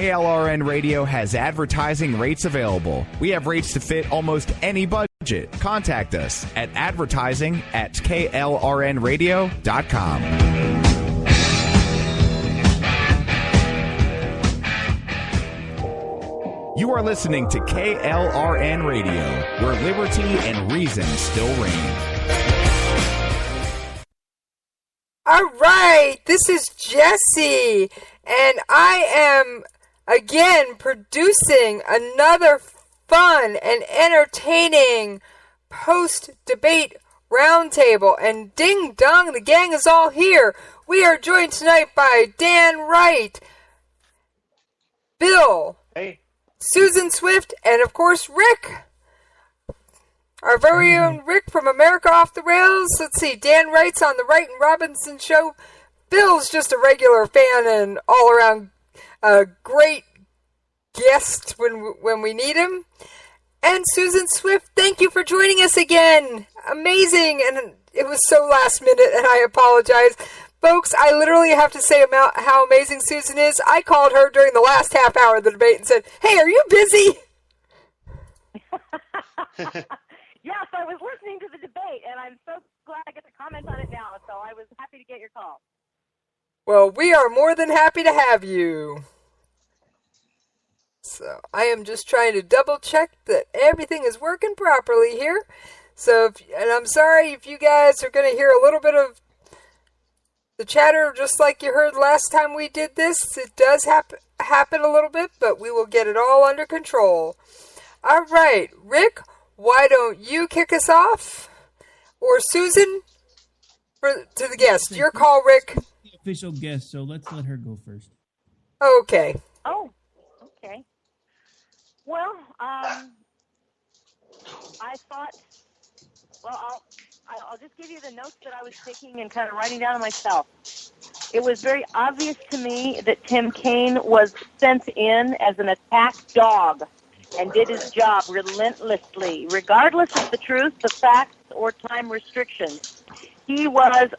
KLRN Radio has advertising rates available. We have rates to fit almost any budget. Contact us at advertising@klrnradio.com. You are listening to KLRN Radio, where liberty and reason still reign. All right, this is Jesse, and I am again producing another fun and entertaining post-debate roundtable. And ding dong, the gang is all here. We are joined tonight by Dan Wright, Bill, hey, Susan Swift, and of course Rick. Our very own Rick from America Off the Rails. Let's see, Dan Wright's on the Wright and Robinson Show. Bill's just a regular fan and all-around great guest when we need him. And Susan Swift, thank you for joining us again. Amazing, and it was so last minute, and I apologize. Folks, I literally have to say about how amazing Susan is. I called her during the last half hour of the debate and said, "Hey, are you busy?" Yes, I was listening to the debate, and I'm so glad I get to comment on it now, so I was happy to get your call. Well, we are more than happy to have you. So, I am just trying to double-check that everything is working properly here. So, and I'm sorry if you guys are going to hear a little bit of the chatter just like you heard last time we did this. It does happen a little bit, but we will get it all under control. All right, Rick, why don't you kick us off? Or Susan, to the guest. Your call, Rick. The official guest, so let's let her go first. Okay. Oh, okay. Well, I thought, I'll just give you the notes that I was taking and kind of writing down myself. It was very obvious to me that Tim Kaine was sent in as an attack dog and did his job relentlessly, regardless of the truth, the facts, or time restrictions. He had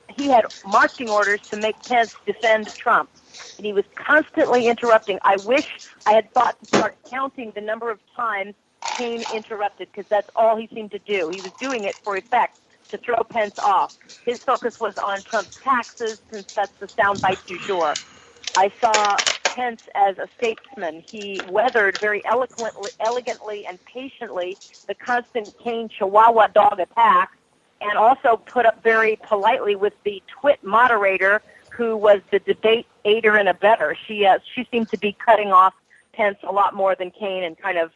marching orders to make Pence defend Trump, and he was constantly interrupting. I wish I had thought to start counting the number of times Kaine interrupted, because that's all he seemed to do. He was doing it for effect, to throw Pence off. His focus was on Trump's taxes, since that's the soundbite du jour. I saw Pence as a statesman. He weathered very elegantly and patiently the constant Kaine Chihuahua dog attack, and also put up very politely with the twit moderator who was the debate aider and abetter. She seemed to be cutting off Pence a lot more than Kaine, and kind of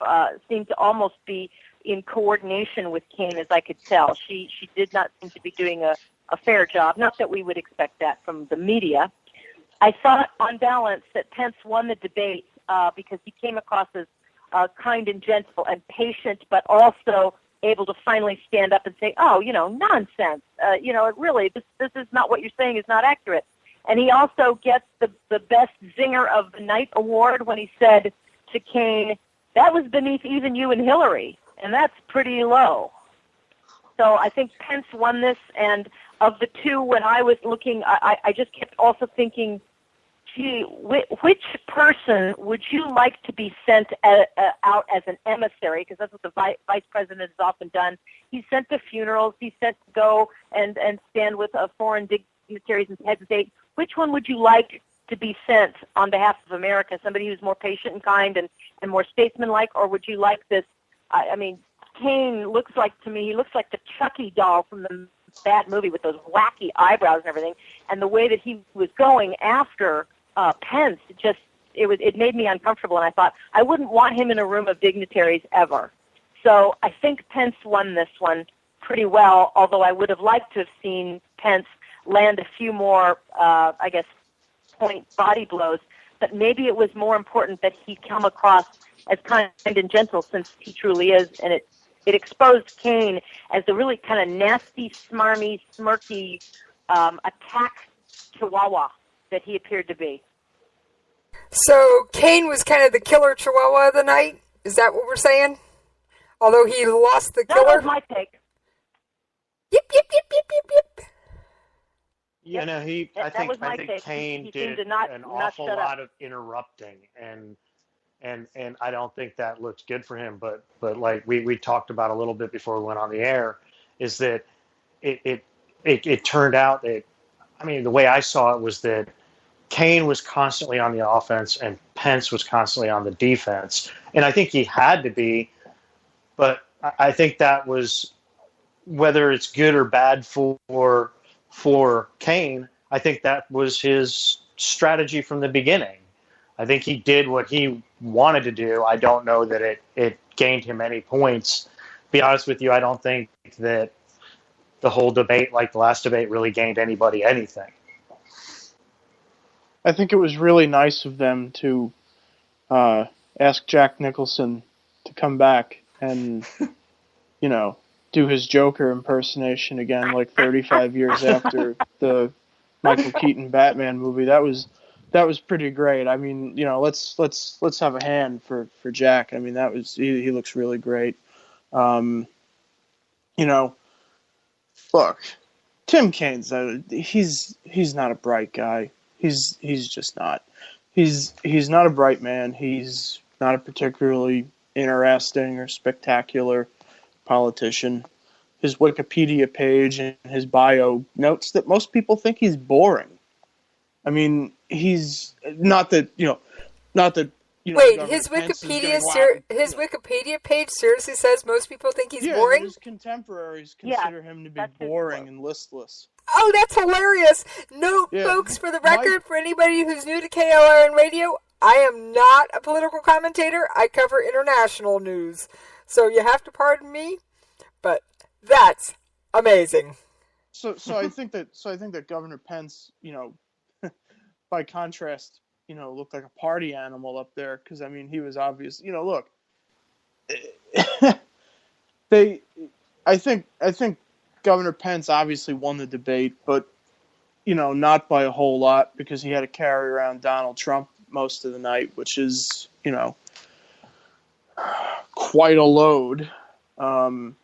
seemed to almost be in coordination with Kaine, as I could tell. She did not seem to be doing a fair job. Not that we would expect that from the media. I thought, on balance, that Pence won the debate because he came across as kind and gentle and patient, but also able to finally stand up and say, "Oh, nonsense. This is not what you're saying is not accurate." And he also gets the best zinger of the night award when he said to Kaine, "That was beneath even you and Hillary, and that's pretty low." So I think Pence won this, and of the two, when I was looking, I just kept also thinking, gee, which person would you like to be sent out as an emissary? Because that's what the vice president has often done. He's sent to funerals. He's sent to go and stand with foreign dignitaries and heads of state. Which one would you like to be sent on behalf of America? Somebody who's more patient and kind and more statesman-like, or would you like this? I mean, Kaine looks like, to me, he looks like the Chucky doll from the bad movie with those wacky eyebrows and everything. And the way that he was going after Pence, it made me uncomfortable. And I thought, I wouldn't want him in a room of dignitaries ever. So I think Pence won this one pretty well, although I would have liked to have seen Pence land a few more, point body blows. But maybe it was more important that he come across as kind and gentle, since he truly is, and it exposed Kaine as the really kind of nasty, smarmy, smirky attack chihuahua that he appeared to be. So Kaine was kind of the killer chihuahua of the night? Is that what we're saying? Although he lost the killer? That was my take. Yip, yip, yip, yip, yip, yip. You know, I think Kaine did an awful lot of interrupting, and and I don't think that looked good for him. But like we talked about a little bit before we went on the air, is that it turned out that, I mean, the way I saw it was that Kane was constantly on the offense and Pence was constantly on the defense, and I think he had to be. But I think that was, whether it's good or bad for Kane, I think that was his strategy from the beginning. I think he did what he wanted to do. I don't know that it gained him any points. To be honest with you, I don't think that the whole debate, like the last debate, really gained anybody anything. I think it was really nice of them to ask Jack Nicholson to come back and, do his Joker impersonation again, like 35 years after the Michael Keaton Batman movie. That was pretty great. I mean, let's have a hand for Jack. I mean, he looks really great. Look, Tim Kaine's he's not a bright guy. He's just not. He's not a bright man. He's not a particularly interesting or spectacular politician. His Wikipedia page and his bio notes that most people think he's boring. I mean, he's not that. Wait, his Wikipedia his Wikipedia page seriously says most people think he's boring? His contemporaries consider him to be boring and listless. Oh, that's hilarious. Note, folks, for the record, for anybody who's new to KLRN Radio, I am not a political commentator. I cover international news. So you have to pardon me, but that's amazing. So I think that Governor Pence, by contrast, looked like a party animal up there, because I mean he was obvious. Look, I think Governor Pence obviously won the debate, but not by a whole lot, because he had to carry around Donald Trump most of the night, which is quite a load. But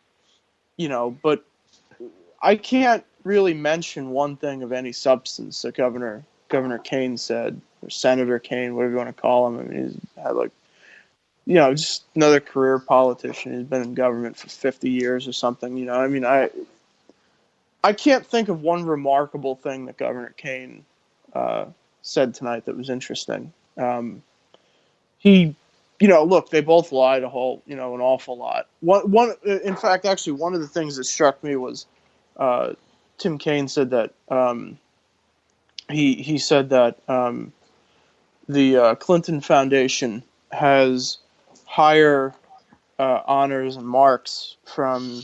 I can't really mention one thing of any substance that Governor Kane said, or Senator Kane, whatever you want to call him. I mean, he's had just another career politician. He's been in government for 50 years or something. I mean, I can't think of one remarkable thing that Governor Kane said tonight that was interesting. Look, they both lied an awful lot. In fact, actually, one of the things that struck me was Tim Kaine said that he said that the Clinton Foundation has higher honors and marks from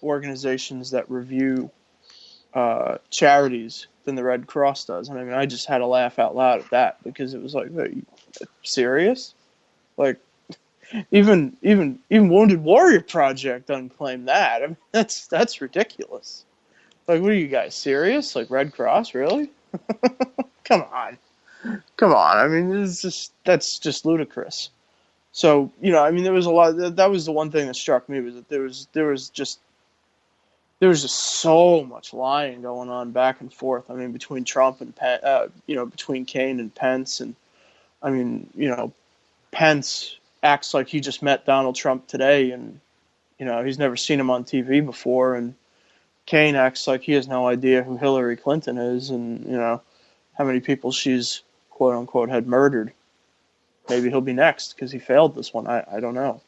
organizations that review charities than the Red Cross does. And I mean, I just had to laugh out loud at that, because it was like, are you serious? Like, even Wounded Warrior Project unclaimed that. I mean, that's ridiculous. Like, what are you guys, serious? Like, Red Cross, really? Come on. I mean, that's just ludicrous. So, I mean, there was a lot. That was the one thing that struck me, was that there was just so much lying going on back and forth. I mean, between Trump and between Kane and Pence, and I mean, Pence acts like he just met Donald Trump today, and he's never seen him on TV before, and Kane acts like he has no idea who Hillary Clinton is, and how many people she's quote unquote had murdered. Maybe he'll be next because he failed this one. I don't know.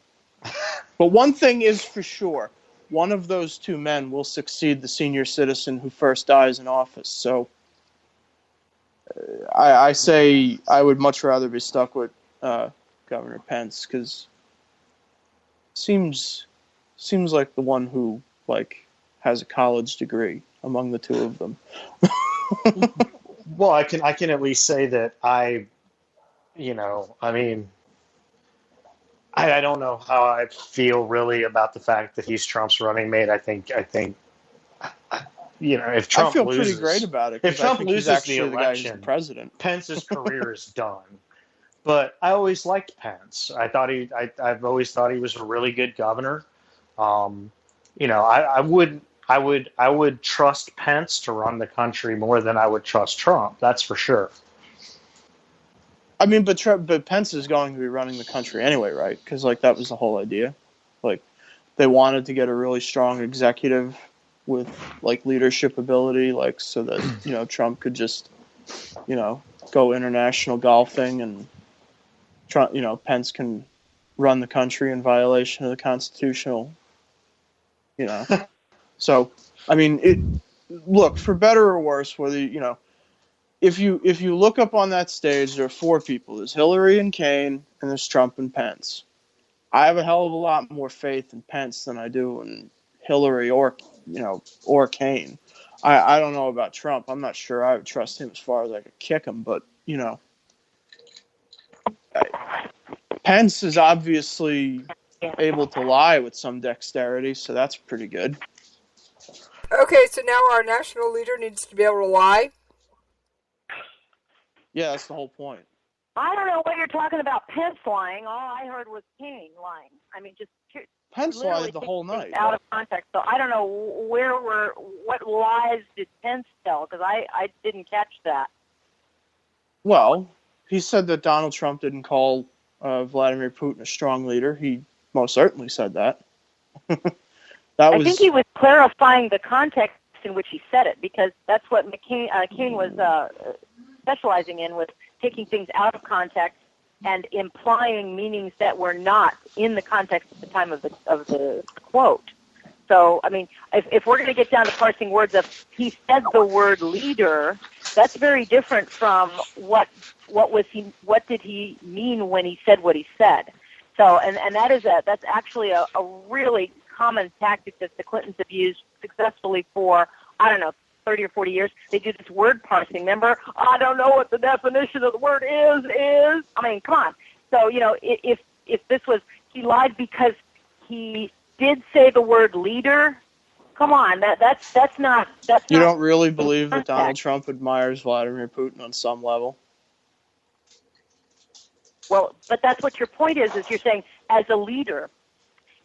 But one thing is for sure. One of those two men will succeed the senior citizen who first dies in office. So I say I would much rather be stuck with Governor Pence, because seems like the one who has a college degree among the two of them. Well, I can at least say that I mean, I don't know how I feel really about the fact that he's Trump's running mate. I think if Trump I feel loses, pretty great about it. If Trump loses the election, the president, Pence's career is done. But I always liked Pence. I've always thought he was a really good governor. I would trust Pence to run the country more than I would trust Trump. That's for sure. I mean, but Pence is going to be running the country anyway, right? Because like that was the whole idea. Like they wanted to get a really strong executive with like leadership ability, like so that Trump could just go international golfing, and Trump, Pence can run the country in violation of the constitutional. So I mean, look, for better or worse, whether if you look up on that stage, there are four people. There's Hillary and Kaine, and there's Trump and Pence. I have a hell of a lot more faith in Pence than I do in Hillary or Kaine. I don't know about Trump. I'm not sure I would trust him as far as I could kick him, but Pence is obviously able to lie with some dexterity, so that's pretty good. Okay, so now our national leader needs to be able to lie. Yeah, that's the whole point. I don't know what you're talking about, Pence lying. All I heard was Kaine lying. I mean, just Pence lied the whole night. Out of context. So I don't know what lies did Pence tell, because I didn't catch that. Well, he said that Donald Trump didn't call Vladimir Putin a strong leader. He most certainly said that. I think he was clarifying the context in which he said it, because that's what Kaine was specializing in, was taking things out of context and implying meanings that were not in the context at the time of the quote. So, I mean, if we're going to get down to parsing words of he said the word leader, that's very different from what did he mean when he said what he said. So, and that's actually a really common tactic that the Clintons have used successfully for, I don't know, 30 or 40 years. They do this word parsing. Remember, I don't know what the definition of the word is. I mean, come on. So, if this was, he lied because he did say the word leader, come on, that's not. You don't really believe that Donald Trump admires Vladimir Putin on some level? Well, but that's what your point is you're saying as a leader.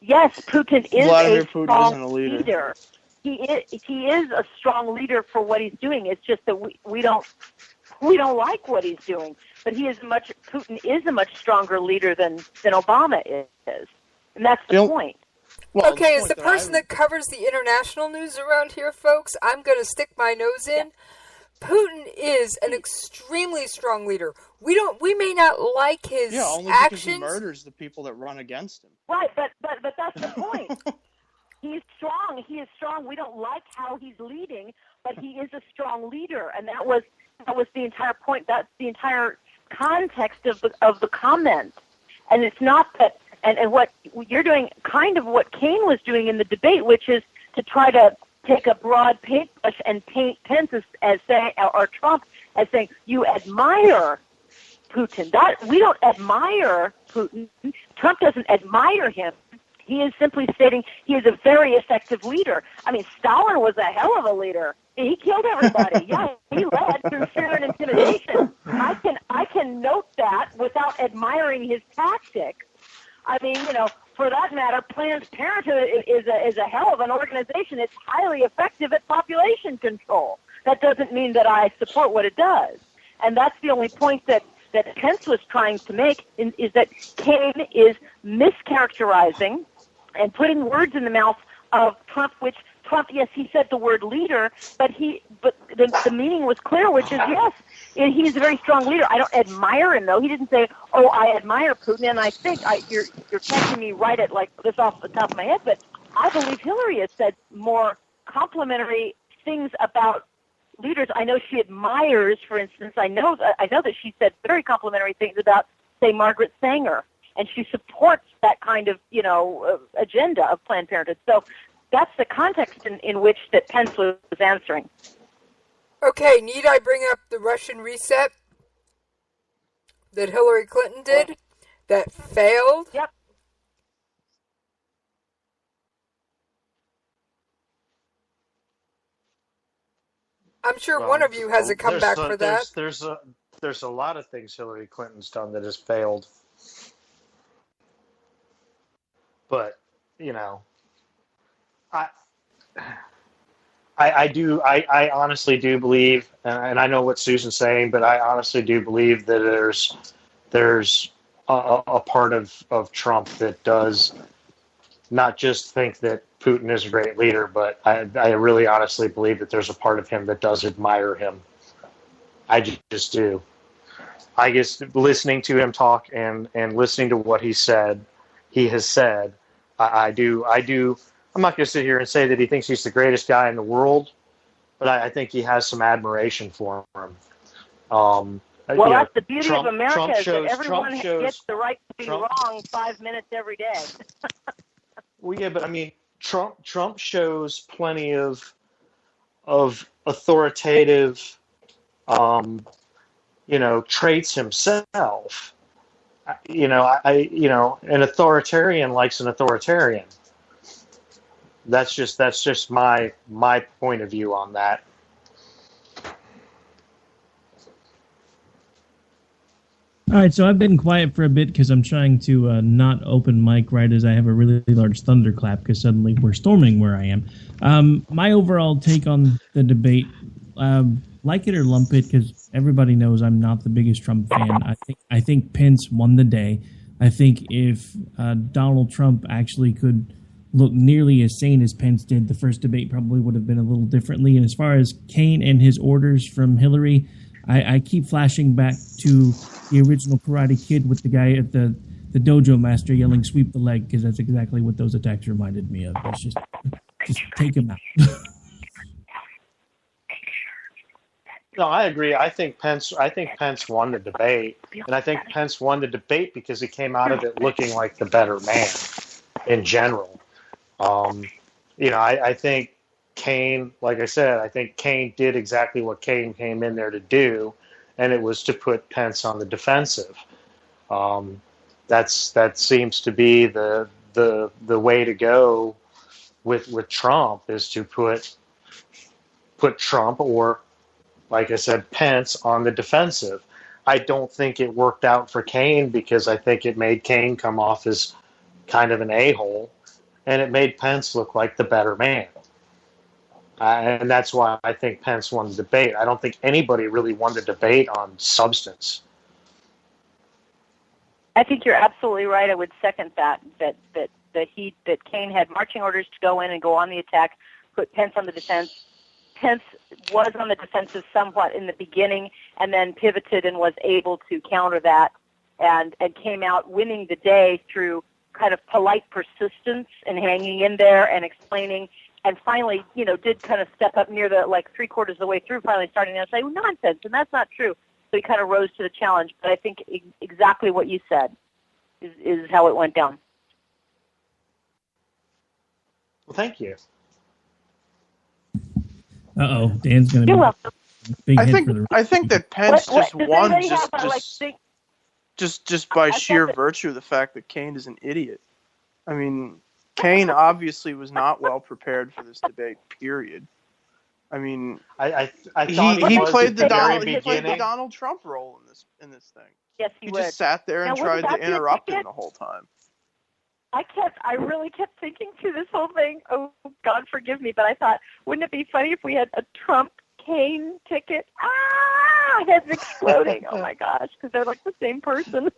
Yes, Putin is Vladimir a Putin strong isn't a leader. He is a strong leader for what he's doing. It's just that we don't like what he's doing. But Putin is a much stronger leader than Obama is, and that's the point. Well, okay, as the person that covers the international news around here, folks, I'm going to stick my nose in. Yeah. Putin is an extremely strong leader. We may not like his only actions. Because he murders the people that run against him. Right, but that's the point. He's strong. He is strong. We don't like how he's leading, but he is a strong leader, and that was the entire point. That's the entire context of the comment. And it's not that. And what you're doing, kind of what Kaine was doing in the debate, which is to try to take a broad paintbrush and paint Pence as saying, or Trump as saying, you admire Putin. We don't admire Putin. Trump doesn't admire him. He is simply stating he is a very effective leader. I mean, Stalin was a hell of a leader. He killed everybody. Yeah, he led through fear and intimidation. I can note that without admiring his tactics. I mean, for that matter, Planned Parenthood is a hell of an organization. It's highly effective at population control. That doesn't mean that I support what it does. And that's the only point that Pence was trying to make, is that Kaine is mischaracterizing and putting words in the mouth of Trump, which Trump, yes, he said the word leader, but the meaning was clear, which is, yes, he's a very strong leader. I don't admire him, though. He didn't say, oh, I admire Putin, and I think you're catching me right at like this off the top of my head, but I believe Hillary has said more complimentary things about leaders. I know she admires, for instance, I know that she said very complimentary things about, say, Margaret Sanger, and she supports that kind of, agenda of Planned Parenthood. So that's the context in which that Pence was answering. Okay, need I bring up the Russian reset that Hillary Clinton did that failed? Yep. I'm sure one of you has a comeback for that. There's a lot of things Hillary Clinton's done that has failed. But, I honestly do believe, and I know what Susan's saying, but I honestly do believe that there's there's a part of Trump that does not just think that Putin is a great leader, but I really honestly believe that there's a part of him that does admire him. I just do. I guess listening to him talk and listening to what he has said, I do. I'm not going to sit here and say that he thinks he's the greatest guy in the world, but I think he has some admiration for him. Well, that's the beauty of America, is that everyone gets the right to be wrong 5 minutes every day. Well, yeah, but I mean, Trump shows plenty of authoritative, traits himself. An authoritarian likes an authoritarian. That's just my point of view on that. All right, so I've been quiet for a bit because I'm trying to not open mic right as I have a really large thunderclap because suddenly we're storming where I am. My overall take on the debate, like it or lump it, because everybody knows I'm not the biggest Trump fan. I think Pence won the day. I think if Donald Trump actually could look nearly as sane as Pence did, the first debate probably would have been a little differently. And as far as Kane and his orders from Hillary, I keep flashing back to the original Karate Kid with the guy at the dojo master yelling "sweep the leg," because that's exactly what those attacks reminded me of. It's just take him out. No, I agree. I think Pence won the debate, and I think Pence won the debate because he came out of it looking like the better man in general. I think Kane, like I said, I think Kane did exactly what Kane came in there to do, and it was to put Pence on the defensive. That seems to be the way to go with Trump, is to put Trump, or like I said, Pence, on the defensive. I don't think it worked out for Kane because I think it made Kane come off as kind of an a-hole, and it made Pence look like the better man. And that's why I think Pence won the debate. I don't think anybody really won the debate on substance. I think you're absolutely right. I would second that Kane had marching orders to go in and go on the attack, put Pence on the defense. Pence was on the defensive somewhat in the beginning, and then pivoted and was able to counter that, and came out winning the day through kind of polite persistence and hanging in there and explaining. And finally, did kind of step up near the, three-quarters of the way through, finally starting to say, nonsense, and that's not true. So he kind of rose to the challenge. But I think exactly what you said is how it went down. Well, thank you. Uh-oh, Dan's going to be welcome. Big I hit think for the I think that Pence just won just by sheer that virtue of the fact that Kane is an idiot. I mean, Kane obviously was not well prepared for this debate, period. I mean, I thought he played the Donald Donald Trump role in this thing. Yes, he would. Just sat there and tried to interrupt him the whole time. I really kept thinking through this whole thing, oh, God forgive me, but I thought, wouldn't it be funny if we had a Trump-Kane ticket? Heads exploding. Oh, my gosh, because they're like the same person.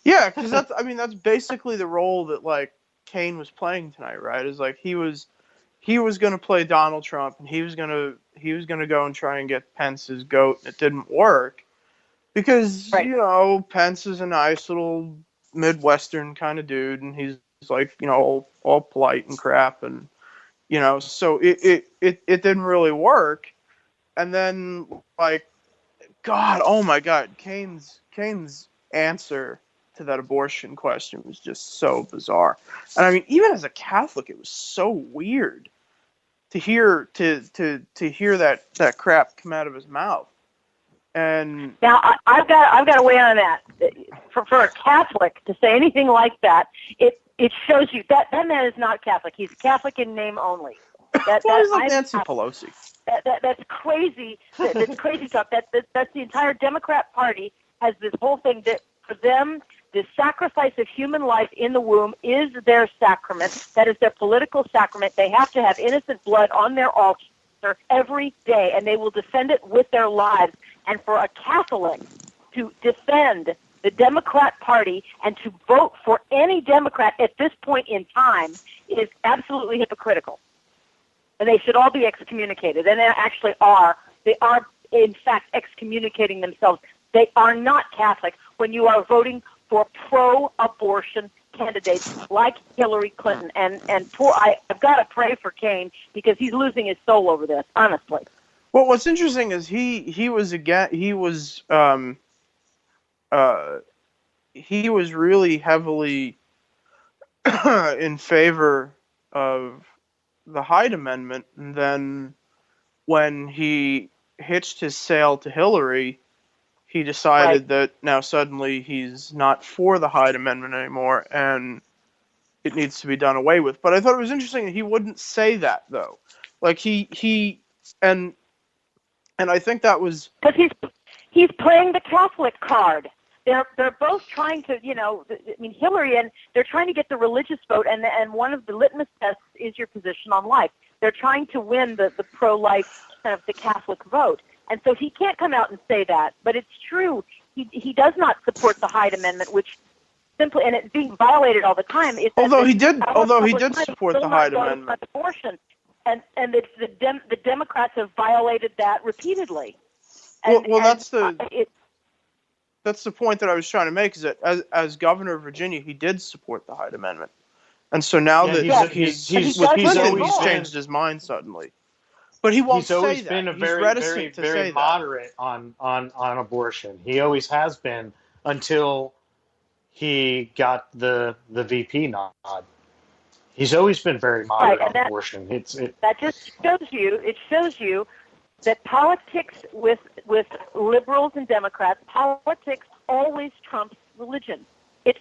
Yeah, because that's basically the role that, Kane was playing tonight, right? Is he was going to play Donald Trump, and he was going to go and try and get Pence's goat, and it didn't work because right. Pence is a nice little Midwestern kind of dude, and he's all polite and crap, and so it didn't really work. And then oh my God, Kane's answer to that abortion question was just so bizarre. And I mean, even as a Catholic, it was so weird to hear that crap come out of his mouth. And now I've got to weigh on that. For a Catholic to say anything like that, it shows you that man is not Catholic. He's Catholic in name only. That's like Nancy Pelosi. That's crazy. That's crazy talk. That's the entire Democrat Party has this whole thing that for them, the sacrifice of human life in the womb is their sacrament. That is their political sacrament. They have to have innocent blood on their altar every day, and they will defend it with their lives. And for a Catholic to defend the Democrat Party and to vote for any Democrat at this point in time is absolutely hypocritical. And they should all be excommunicated. And they actually are. They are, in fact, excommunicating themselves. They are not Catholic when you are voting for pro-abortion candidates like Hillary Clinton. And I've got to pray for Kane because he's losing his soul over this, honestly. Well, what's interesting is he was really heavily in favor of the Hyde Amendment, and then when he hitched his sail to Hillary, he decided that now suddenly he's not for the Hyde Amendment anymore, and it needs to be done away with. But I thought it was interesting that he wouldn't say that, though. Like and I think that was because he's playing the Catholic card. They're both trying to, Hillary, and they're trying to get the religious vote, and one of the litmus tests is your position on life. They're trying to win the pro-life kind of the Catholic vote. And so he can't come out and say that, but it's true. He does not support the Hyde Amendment, which simply, and it's being violated all the time. Although he did support the Hyde Amendment. Abortion, and it's the Democrats have violated that repeatedly. That's the point that I was trying to make, is that as governor of Virginia, he did support the Hyde Amendment. And so now he's changed his mind suddenly. But he won't say that. He's always been very moderate on abortion. He always has been until he got the VP nod. He's always been very moderate on abortion. That just shows you that politics with liberals and Democrats, politics always trumps religion. It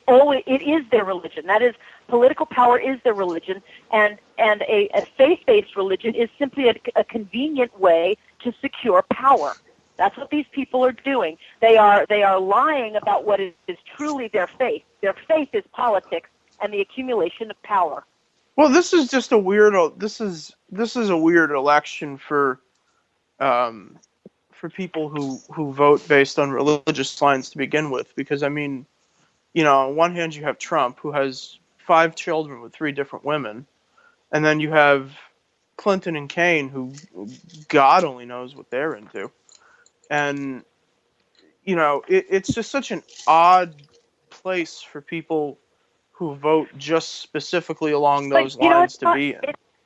is their religion. That is, political power is their religion, and a faith-based religion is simply a convenient way to secure power. That's what these people are doing. They are lying about what is truly their faith. Their faith is politics and the accumulation of power. Well, this is just a weird. This is a weird election for people who vote based on religious lines to begin with, because on one hand you have Trump, who has 5 children with 3 different women, and then you have Clinton and Kane, who God only knows what they're into, and it's just such an odd place for people who vote just specifically along those lines to be in.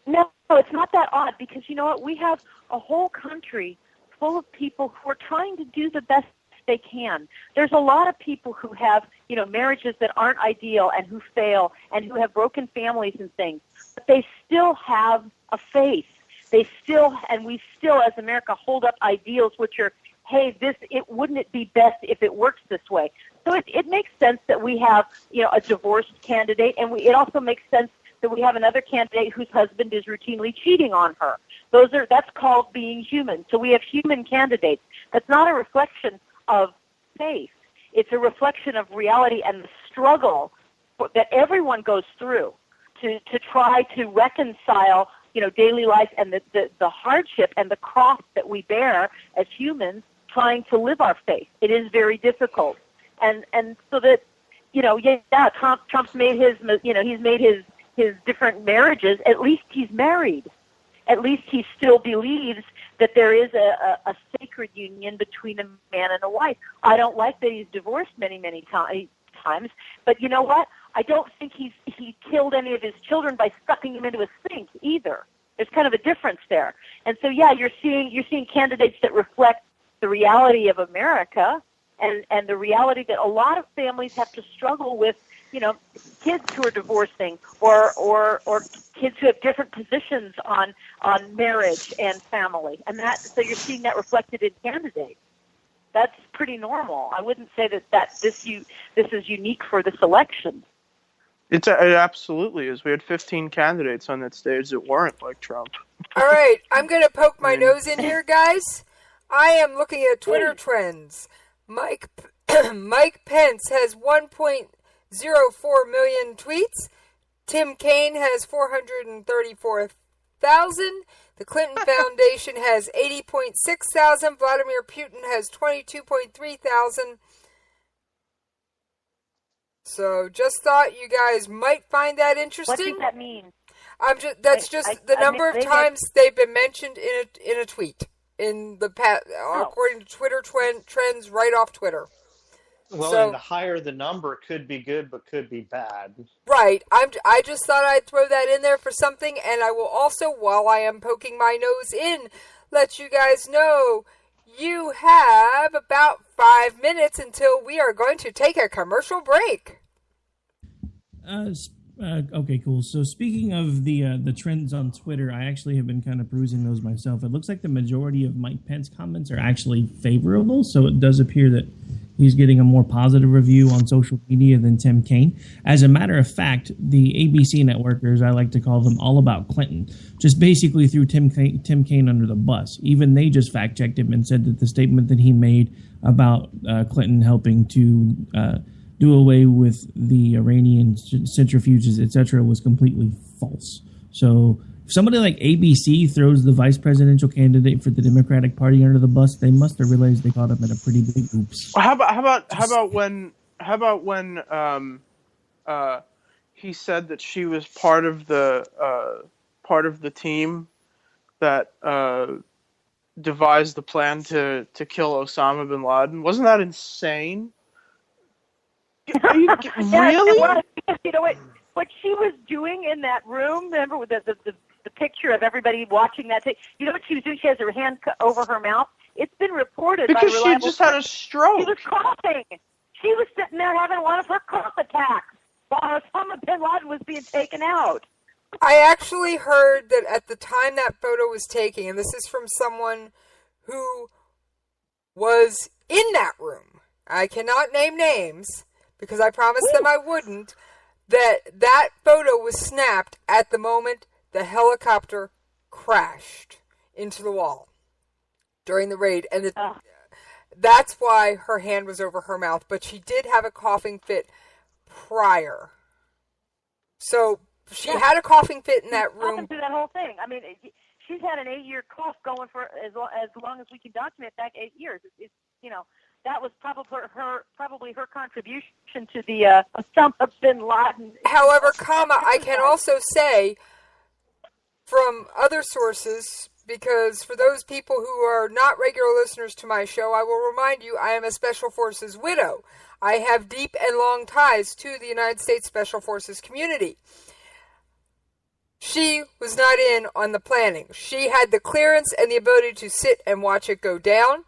No, it's not that odd, because you know what? We have a whole country full of people who are trying to do the best they can. There's a lot of people who have, marriages that aren't ideal and who fail and who have broken families and things, but they still have a faith. We still, as America, hold up ideals which are, hey, wouldn't it be best if it works this way? So it makes sense that we have, a divorced candidate, and it also makes sense that we have another candidate whose husband is routinely cheating on her. That's called being human. So we have human candidates. That's not a reflection of faith. It's a reflection of reality and the struggle that everyone goes through to try to reconcile, daily life and the hardship and the cross that we bear as humans trying to live our faith. It is very difficult. And so that, Trump's made he's made his different marriages. At least he's married. At least he still believes that there is a sacred union between a man and a wife. I don't like that he's divorced many, many times, but you know what? I don't think he killed any of his children by sucking them into a sink either. There's kind of a difference there. And so, you're seeing candidates that reflect the reality of America and the reality that a lot of families have to struggle with, kids who are divorcing or kids who have different positions on marriage and family. And so you're seeing that reflected in candidates. That's pretty normal. I wouldn't say that this is unique for this election. It absolutely is. We had 15 candidates on that stage that weren't like Trump. All right, I'm going to poke my nose in here, guys. I am looking at Twitter trends. Mike Pence has 1.04 million tweets. Tim Kaine has 434,000. The Clinton Foundation has 80.6 thousand. Vladimir Putin has 22.3 thousand. So just thought you guys might find that interesting. What does that mean? That's just the number of times they've been mentioned in a tweet in the past, according to Twitter trends right off Twitter. Well, So, and the higher the number could be good, but could be bad. Right. I just thought I'd throw that in there for something, and I will also, while I am poking my nose in, let you guys know you have about 5 minutes until we are going to take a commercial break. Okay, cool. So speaking of the trends on Twitter, I actually have been kind of perusing those myself. It looks like the majority of Mike Pence comments are actually favorable, so it does appear that he's getting a more positive review on social media than Tim Kaine. As a matter of fact, the ABC networkers, I like to call them All About Clinton, just basically threw Tim Kaine under the bus. Even they just fact-checked him and said that the statement that he made about Clinton helping to do away with the Iranian centrifuges, etc., was completely false. So if somebody like ABC throws the vice presidential candidate for the Democratic Party under the bus, they must have realized they caught him in a pretty big oops. How about when he said that she was part of the team that devised the plan to kill Osama bin Laden? Wasn't that insane? Are you, really? Well, you know what she was doing in that room? Remember with the picture of everybody watching that thing? You know what she was doing? She has her hand over her mouth. It's been reported because by she just had a stroke. She was coughing. She was sitting there having one of her cough attacks while Osama bin Laden was being taken out. I actually heard that at the time that photo was taken, and this is from someone who was in that room. I cannot name names, because I promised them I wouldn't, that photo was snapped at the moment the helicopter crashed into the wall during the raid. And that's why her hand was over her mouth. But she did have a coughing fit prior. So she had a coughing fit in that room. Through that whole thing. I mean, she's had an 8-year cough going for as long as we can document back 8 years. It's that was probably her contribution to the Osama bin Laden. However, I can also say from other sources, because for those people who are not regular listeners to my show, I will remind you I am a Special Forces widow. I have deep and long ties to the United States Special Forces community. She was not in on the planning. She had the clearance and the ability to sit and watch it go down.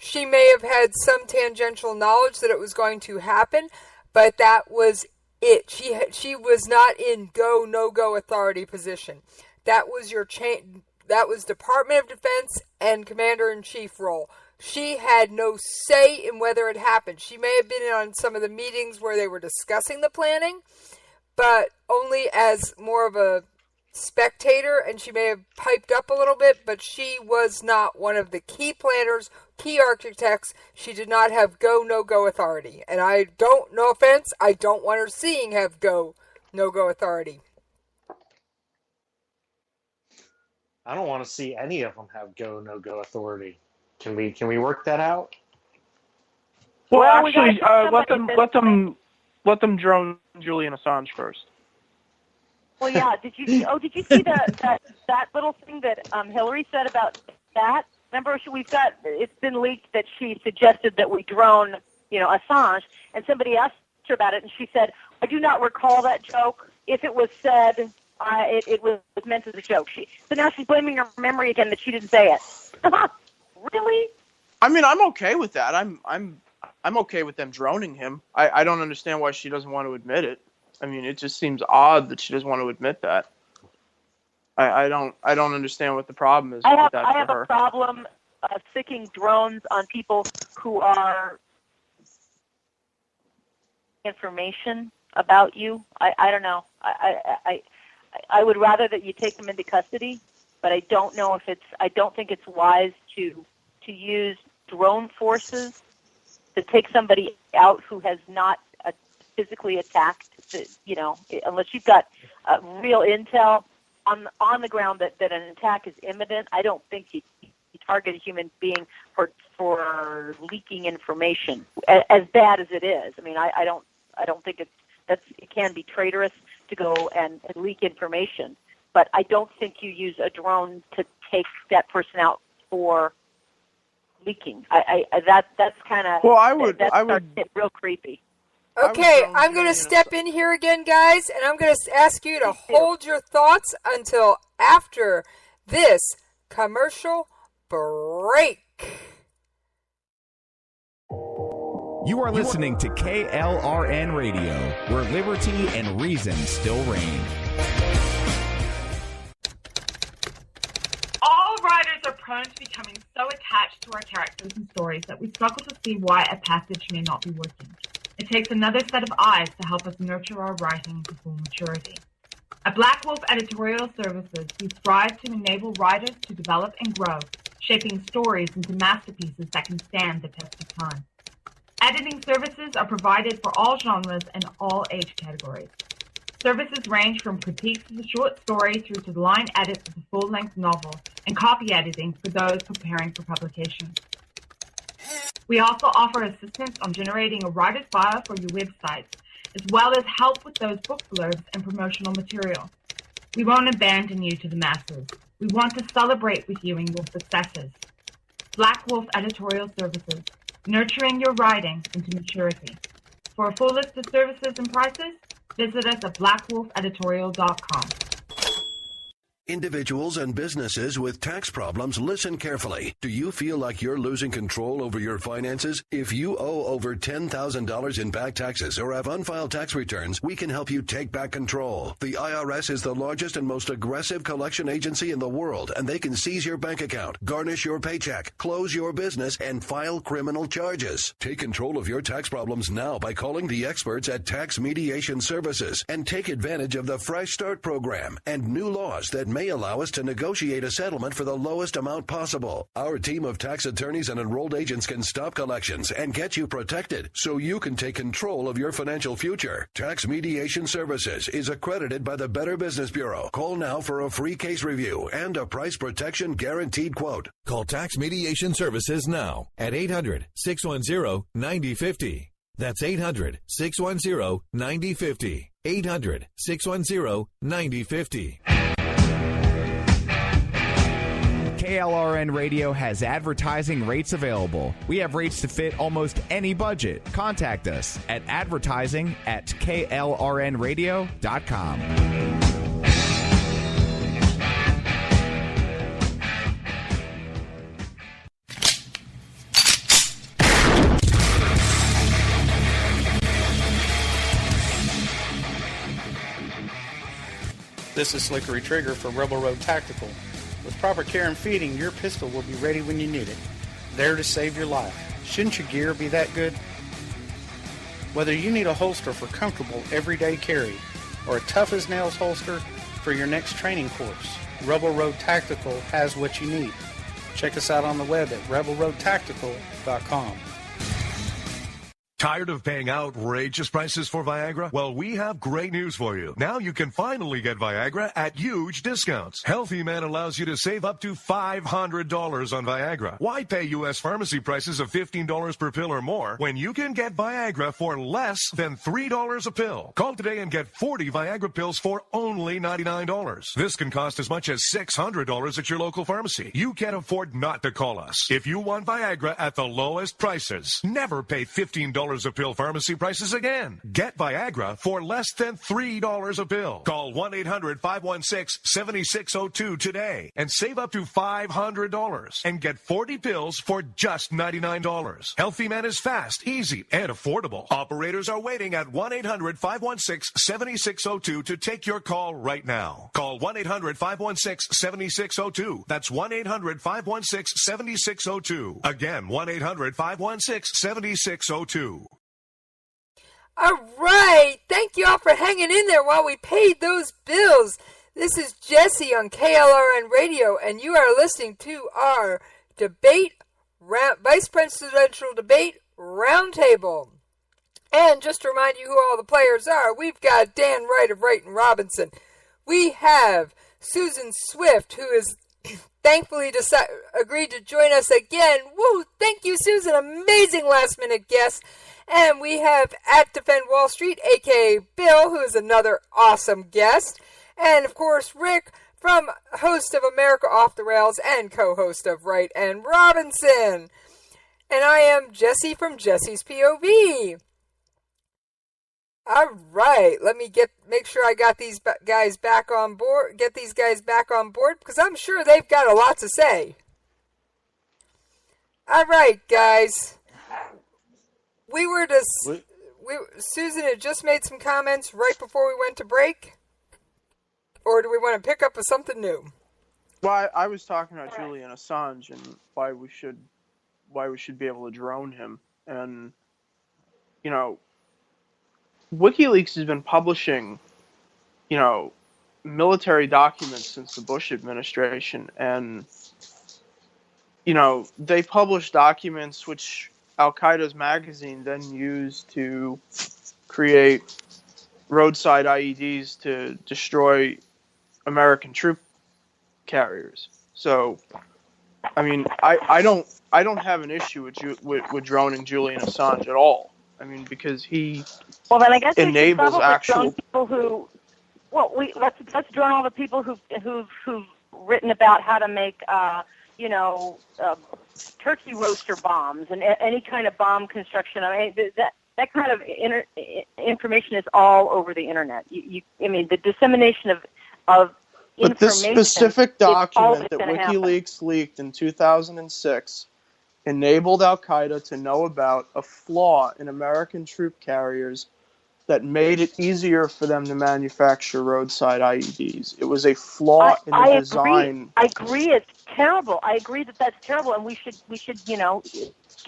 She may have had some tangential knowledge that it was going to happen, but that was it. She was not in go, no-go authority position. That was that was Department of Defense and Commander-in-Chief role. She had no say in whether it happened. She may have been in on some of the meetings where they were discussing the planning, but only as more of a spectator, and she may have piped up a little bit, but she was not one of the key planners, key architects. She did not have go, no-go authority. And I don't, no offense, I don't want her have go, no-go authority. I don't want to see any of them have go, no-go authority. Can we work that out? Well, actually, let them drone Julian Assange first. Well, yeah. Did you see that little thing that Hillary said about that? Remember, it's been leaked that she suggested that we drone, Assange, and somebody asked her about it, and she said, "I do not recall that joke. If it was said, it was meant as a joke." So now she's blaming her memory again that she didn't say it. Really? I mean, I'm okay with that. I'm okay with them droning him. I don't understand why she doesn't want to admit it. I mean, it just seems odd that she doesn't want to admit that. I don't understand what the problem is with that for her. I have a problem sticking drones on people who are information about you. I don't know. I would rather that you take them into custody, but I don't know if I don't think it's wise to use drone forces to take somebody out who has not physically attacked, unless you've got real intel on the ground that an attack is imminent. I don't think you target a human being for leaking information, as bad as it is. I mean, I don't think it's it can be traitorous to go and leak information. But I don't think you use a drone to take that person out for leaking. That's kind of get real creepy. Okay, I'm going to step in here again, guys, and I'm going to ask you to hold your thoughts until after this commercial break. You are listening to KLRN Radio, where liberty and reason still reign. All writers are prone to becoming so attached to our characters and stories that we struggle to see why a passage may not be working. It takes another set of eyes to help us nurture our writing to full maturity. At Black Wolf Editorial Services, we strive to enable writers to develop and grow, shaping stories into masterpieces that can stand the test of time. Editing services are provided for all genres and all age categories. Services range from critiques of the short story through to the line edits of the full-length novel and copy editing for those preparing for publication. We also offer assistance on generating a writer's bio for your websites, as well as help with those book blurbs and promotional material. We won't abandon you to the masses. We want to celebrate with you in your successes. Black Wolf Editorial Services, nurturing your writing into maturity. For a full list of services and prices, visit us at blackwolfeditorial.com. Individuals and businesses with tax problems, listen carefully. Do you feel like you're losing control over your finances? If you owe over $10,000 in back taxes or have unfiled tax returns, we can help you take back control. The IRS is the largest and most aggressive collection agency in the world, and they can seize your bank account, garnish your paycheck, close your business, and file criminal charges. Take control of your tax problems now by calling the experts at Tax Mediation Services and take advantage of the Fresh Start program and new laws that may allow us to negotiate a settlement for the lowest amount possible. Our team of tax attorneys and enrolled agents can stop collections and get you protected so you can take control of your financial future. Tax Mediation Services is accredited by the Better Business Bureau. Call now for a free case review and a price protection guaranteed quote. Call Tax Mediation Services now at 800-610-9050. That's 800-610-9050. 800-610-9050. KLRN Radio has advertising rates available. We have rates to fit almost any budget. Contact us at advertising@klrnradio.com. This is Slickery Trigger for Rebel Road Tactical. With proper care and feeding, your pistol will be ready when you need it, there to save your life. Shouldn't your gear be that good? Whether you need a holster for comfortable everyday carry or a tough-as-nails holster for your next training course, Rebel Road Tactical has what you need. Check us out on the web at rebelroadtactical.com. Tired of paying outrageous prices for Viagra? Well, we have great news for you. Now you can finally get Viagra at huge discounts. Healthy Man allows you to save up to $500 on Viagra. Why pay U.S. pharmacy prices of $15 per pill or more when you can get Viagra for less than $3 a pill? Call today and get 40 Viagra pills for only $99. This can cost as much as $600 at your local pharmacy. You can't afford not to call us. If you want Viagra at the lowest prices, never pay $15 a pill pharmacy prices again. Get Viagra for less than $3 a pill. Call 1-800-516-7602 today and save up to $500 and get 40 pills for just $99. Healthy Man is fast, easy, and affordable. Operators are waiting at 1-800-516-7602 to take your call right now. Call 1-800-516-7602. That's 1-800-516-7602. Again, 1-800-516-7602. All right. Thank you all for hanging in there while we paid those bills. This is Jesse on KLRN Radio, and you are listening to our Vice Presidential Debate Roundtable. And just to remind you who all the players are, we've got Dan Wright of Wright and Robinson. We have Susan Swift, who is thankfully agreed to join us again. Woo! Thank you, Susan. Amazing last-minute guest. And we have at Defend Wall Street, a.k.a. Bill, who is another awesome guest. And, of course, Rick, from host of America Off the Rails and co-host of Wright and Robinson. And I am Jesse from Jesse's POV. All right, let me make sure I got these guys back on board. Get these guys back on board because I'm sure they've got a lot to say. All right, guys. Susan had just made some comments right before we went to break. Or do we want to pick up with something new? Well, I was talking about Julian Assange and why we should be able to drone him. And, you know, WikiLeaks has been publishing, you know, military documents since the Bush administration. And, you know, they publish documents which Al-Qaeda's magazine then used to create roadside IEDs to destroy American troop carriers. So, I mean, I don't have an issue with droning Julian Assange at all. I mean, because he then I guess enables actual people who. Well, let's drone all the people who've written about how to make turkey roaster bombs and any kind of bomb construction. I mean, that kind of information is all over the internet. I mean, the dissemination of But this specific document that WikiLeaks leaked in 2006 enabled Al-Qaeda to know about a flaw in American troop carriers that made it easier for them to manufacture roadside IEDs. It was a flaw in the design. I agree. It's terrible. I agree that that's terrible, and we should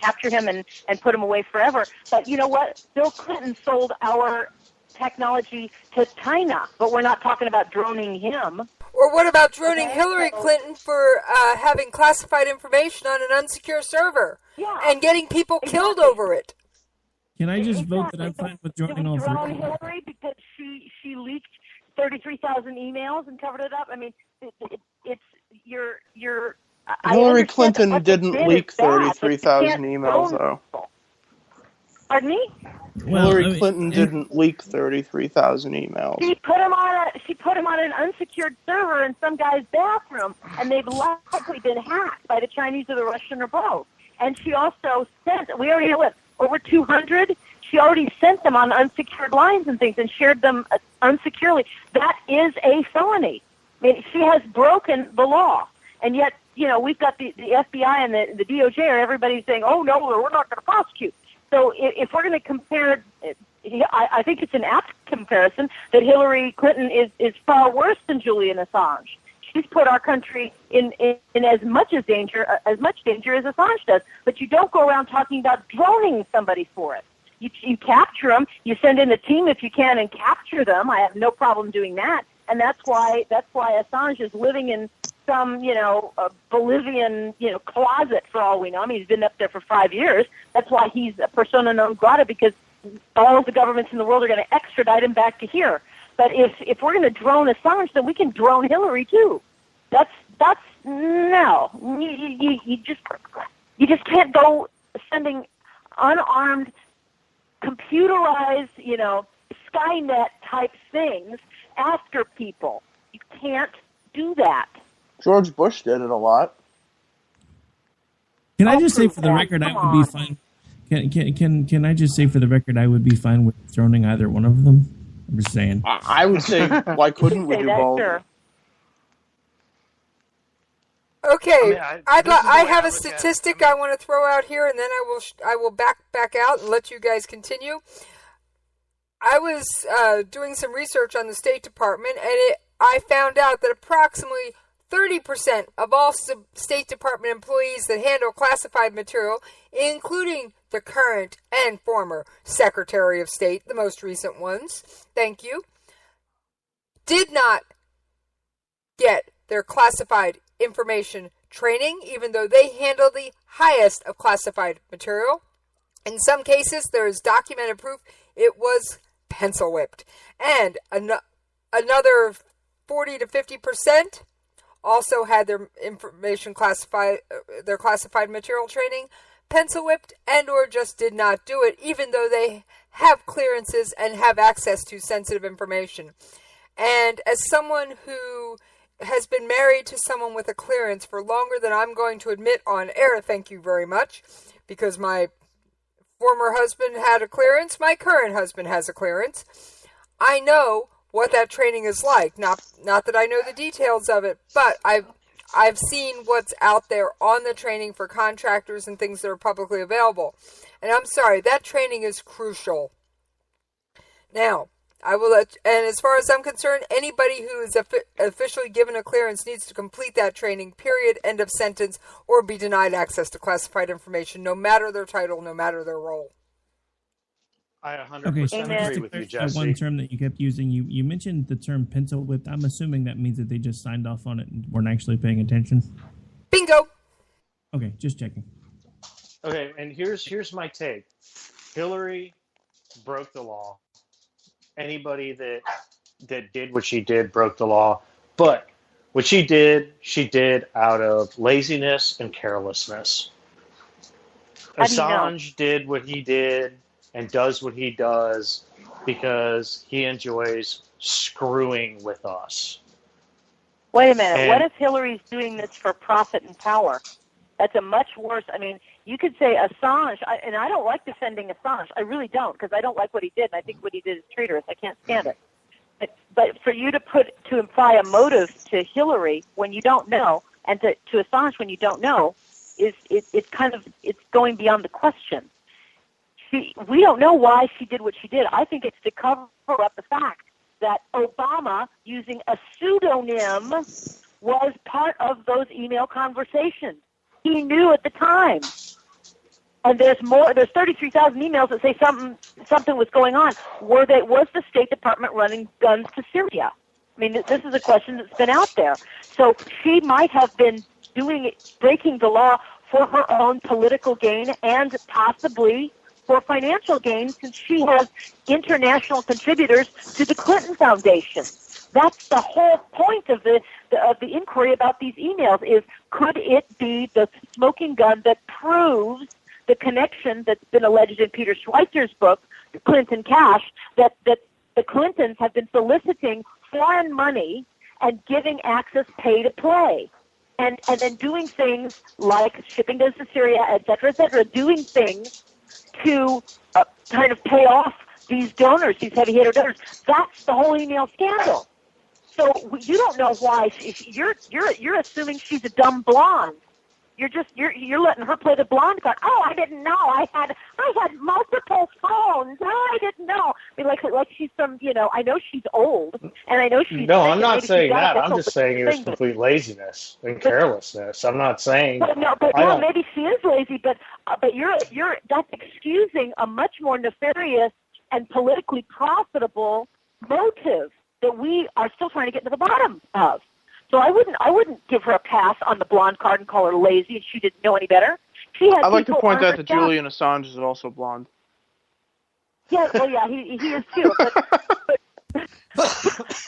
capture him and put him away forever. But you know what? Bill Clinton sold our technology to China, but we're not talking about droning him. Or what about droning Hillary Clinton for having classified information on an unsecure server and getting people killed over it? Can I just vote that I'm fine with droning all three? Drone Hillary because she leaked 33,000 emails and covered it up. I mean, Hillary Clinton didn't leak 33,000 emails, though. Pardon me? Hillary Clinton didn't leak 33,000 emails. She put him on an unsecured server in some guy's bathroom, and they've likely been hacked by the Chinese or the Russian or both. And she also sent. We already know over 200. She already sent them on unsecured lines and things, and shared them unsecurely. That is a felony. I mean, she has broken the law, and yet we've got the FBI and the DOJ, and everybody's saying, "Oh no, we're not going to prosecute." So if we're going to compare, I think it's an apt comparison that Hillary Clinton is far worse than Julian Assange. She's put our country in as much danger as Assange does. But you don't go around talking about droning somebody for it. You capture them. You send in a team if you can and capture them. I have no problem doing that. And that's why Assange is living in some, Bolivian, closet for all we know. I mean, he's been up there for 5 years. That's why he's a persona non grata, because all of the governments in the world are going to extradite him back to here. But if we're going to drone Assange, then we can drone Hillary too. That's no. You just can't go sending unarmed, computerized, Skynet type things after people. You can't do that. George Bush did it a lot. Can I just say for the record, I would be fine. Can I just say for the record, I would be fine with droning either one of them? I'm just saying. I would say, why couldn't we do both? Sure. Okay, I have a statistic I want to throw out here, and then I will back out and let you guys continue. I was doing some research on the State Department, and I found out that approximately 30% of all State Department employees that handle classified material, including the current and former Secretary of State, the most recent ones, thank you, did not get their classified information training, even though they handle the highest of classified material. In some cases, there is documented proof it was pencil whipped. And another 40 to 50% also had their information classified, their classified material training pencil whipped and or just did not do it, even though they have clearances and have access to sensitive information. And as someone who has been married to someone with a clearance for longer than I'm going to admit on air, thank you very much, because my former husband had a clearance, my current husband has a clearance, I know what that training is like. Not that I know the details of it, but I've seen what's out there on the training for contractors and things that are publicly available. And I'm sorry, that training is crucial. Now, and as far as I'm concerned, anybody who is officially given a clearance needs to complete that training, period, end of sentence, or be denied access to classified information, no matter their title, no matter their role. I 100% agree with you, Jesse. One term that you kept using, you mentioned the term pencil whipped. I'm assuming that means that they just signed off on it and weren't actually paying attention. Bingo! Okay, just checking. Okay, and here's my take. Hillary broke the law. Anybody that did what she did broke the law. But what she did out of laziness and carelessness. Assange did what he did and does what he does because he enjoys screwing with us. Wait a minute. What if Hillary's doing this for profit and power? That's a much worse. I mean, you could say Assange, and I don't like defending Assange. I really don't, because I don't like what he did, and I think what he did is traitorous. I can't stand it. But for you to imply a motive to Hillary when you don't know, and to Assange when you don't know, it's going beyond the question. We don't know why she did what she did. I think it's to cover up the fact that Obama, using a pseudonym, was part of those email conversations. He knew at the time. And there's 33,000 emails that say something was going on. Was the State Department running guns to Syria? I mean, this is a question that's been out there. So she might have been breaking the law for her own political gain and possibly for financial gain, since she has international contributors to the Clinton Foundation. That's the whole point of the inquiry about these emails is, could it be the smoking gun that proves the connection that's been alleged in Peter Schweizer's book, Clinton Cash, that the Clintons have been soliciting foreign money and giving access pay to play. And then doing things like shipping goods to Syria, et cetera, doing things to kind of pay off these donors, these heavy hitter donors. That's the whole email scandal. So you don't know why you're assuming she's a dumb blonde. You're letting her play the blonde card. Oh, I didn't know. I had multiple phones. Oh, I didn't know. I mean, like she's some, I know she's old, and I know she's. No, I'm not saying that. I'm just saying it was complete laziness and carelessness. I'm not saying. Maybe she is lazy, but that's excusing a much more nefarious and politically profitable motive that we are still trying to get to the bottom of. So I wouldn't give her a pass on the blonde card and call her lazy and she didn't know any better. I'd like to point out that Julian Assange is also blonde. Yeah, well, yeah, he is too. But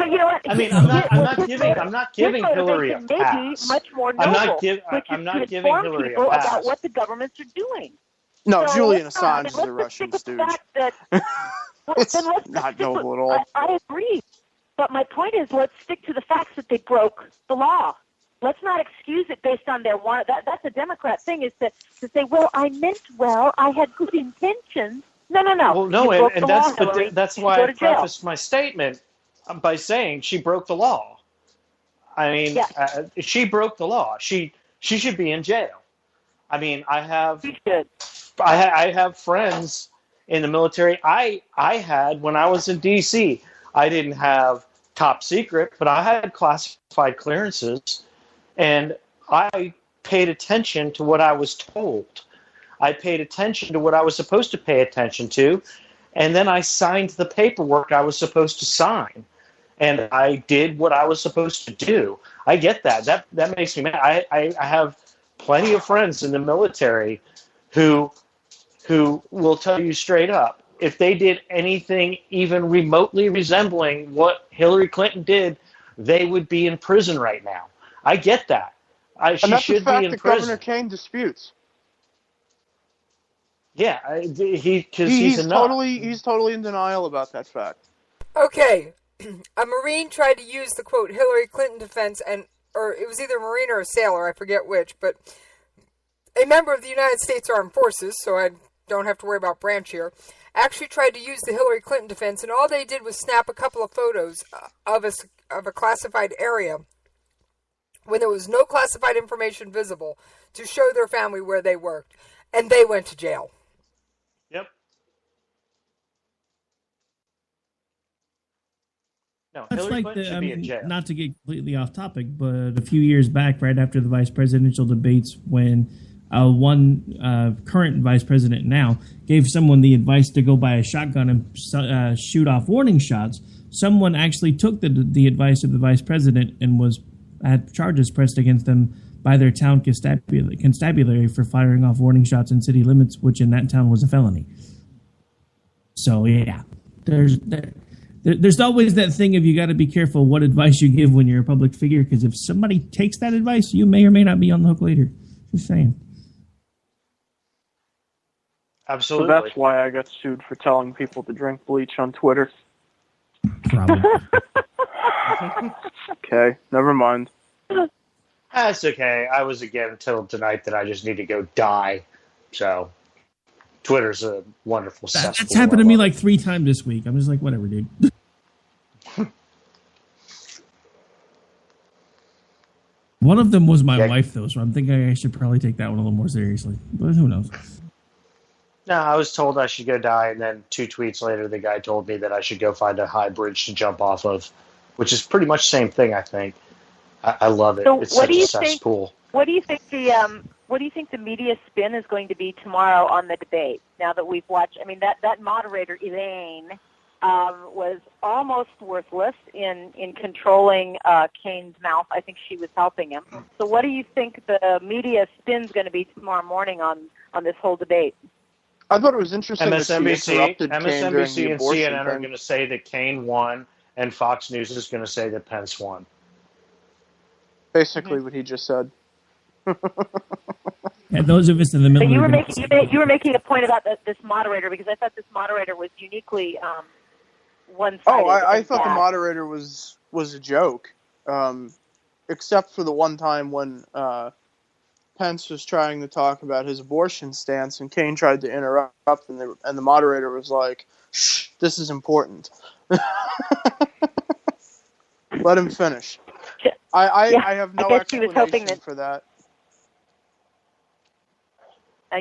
you know what? I mean, I'm not giving Hillary a pass. Much more noble, I'm not giving Hillary a pass about what the governments are doing. No, Julian Assange is a Russian stooge. It's not noble at all. I agree. But my point is, let's stick to the facts that they broke the law. Let's not excuse it based on their one. That's a Democrat thing, is to say, well, I meant well, I had good intentions. No. Well, no, and that's why I prefaced my statement by saying she broke the law. I mean, she broke the law. She should be in jail. I mean, I have friends in the military. I had when I was in D.C. I didn't have top secret, but I had classified clearances, and I paid attention to what I was told. I paid attention to what I was supposed to pay attention to, and then I signed the paperwork I was supposed to sign, and I did what I was supposed to do. I get that. That makes me mad. I have plenty of friends in the military who will tell you straight up, if they did anything even remotely resembling what Hillary Clinton did, they would be in prison right now. I get that. She should be in prison. And that's a fact that Governor Kane disputes. Yeah, he's totally in denial about that fact. Okay, a Marine tried to use the quote Hillary Clinton defense, or it was either a Marine or a sailor, I forget which, but a member of the United States Armed Forces, so I don't have to worry about branch here, actually tried to use the Hillary Clinton defense, and all they did was snap a couple of photos of a classified area when there was no classified information visible to show their family where they worked, and they went to jail. Yep. No, That's Hillary like Clinton should be in jail. Not to get completely off topic, but a few years back, right after the vice presidential debates, when one current vice president now gave someone the advice to go buy a shotgun and shoot off warning shots, someone actually took the advice of the vice president and had charges pressed against them by their town constabulary for firing off warning shots in city limits, which in that town was a felony. So yeah, there's always that thing of you got to be careful what advice you give when you're a public figure, because if somebody takes that advice, you may or may not be on the hook later. Just saying. Absolutely. So that's why I got sued for telling people to drink bleach on Twitter. Probably. Okay, never mind. That's okay. I was again told tonight that I just need to go die. So Twitter's a wonderful cesspool. That's happened to me like 3 times this week. I'm just like, whatever, dude. One of them was my wife, though, so I'm thinking I should probably take that one a little more seriously. But who knows? No, I was told I should go die, and then 2 tweets later, the guy told me that I should go find a high bridge to jump off of, which is pretty much the same thing, I think. I love it. So it's such a cesspool. What do you think the media spin is going to be tomorrow on the debate? Now that we've watched, I mean, that moderator Elaine was almost worthless in controlling Kane's mouth. I think she was helping him. So what do you think the media spin is going to be tomorrow morning on this whole debate? I thought it was interesting MSNBC that and CNN are going to say that Kane won, and Fox News is going to say that Pence won. Basically what he just said. Yeah, those of us in the middle. So you were making a point about this moderator, because I thought this moderator was uniquely one-sided. Oh, I thought the moderator was a joke, except for the one time when Pence was trying to talk about his abortion stance, and Kane tried to interrupt, and the moderator was like, "Shh, this is important." Let him finish. I have no explanation for that.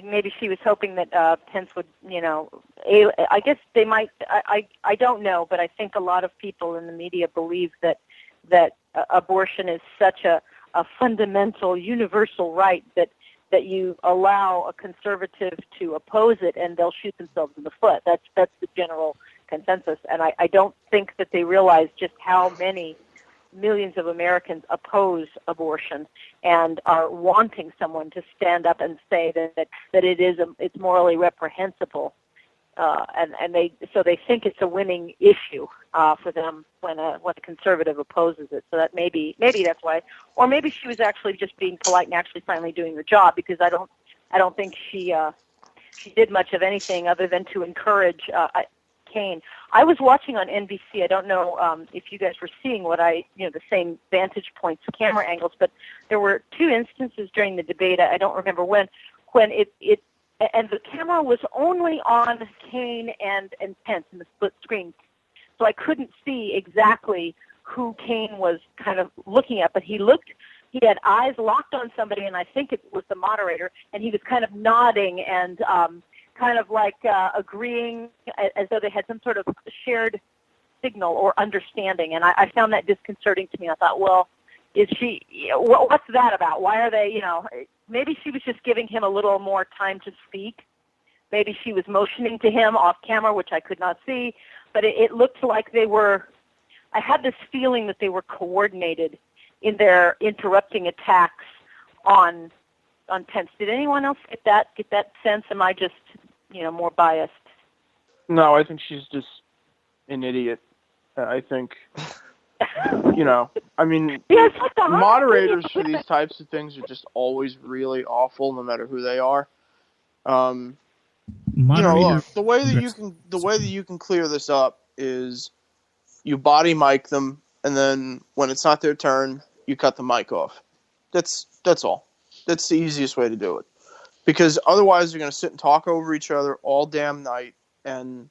Maybe she was hoping that Pence would, I guess they might. I don't know, but I think a lot of people in the media believe that abortion is such a fundamental, universal right that you allow a conservative to oppose it, and they'll shoot themselves in the foot. That's the general consensus, and I don't think that they realize just how many millions of Americans oppose abortion and are wanting someone to stand up and say that it's morally reprehensible, and they think it's a winning issue for them when a conservative opposes it. So that maybe that's why, or maybe she was actually just being polite and actually finally doing her job, because I don't think she did much of anything other than to encourage Kane. I was watching on NBC. I don't know if you guys were seeing the same vantage points, camera angles, but there were 2 instances during the debate. I don't remember when it and the camera was only on Kane and Pence in the split screen, so I couldn't see exactly who Kane was kind of looking at, but he had eyes locked on somebody, and I think it was the moderator, and he was kind of nodding and kind of like agreeing as though they had some sort of shared signal or understanding. And I found that disconcerting to me. I thought, well, is she, what's that about? Why are they, maybe she was just giving him a little more time to speak. Maybe she was motioning to him off camera, which I could not see. But it looked like I had this feeling that they were coordinated in their interrupting attacks on Pence. Did anyone else get that sense? Am I just, more biased? No, I think she's just an idiot. I think, moderators for these types of things are just always really awful, no matter who they are. Moderator. Look, the way that you can clear this up is you body mic them, and then when it's not their turn, you cut the mic off. That's all. That's the easiest way to do it. Because otherwise, you're going to sit and talk over each other all damn night, and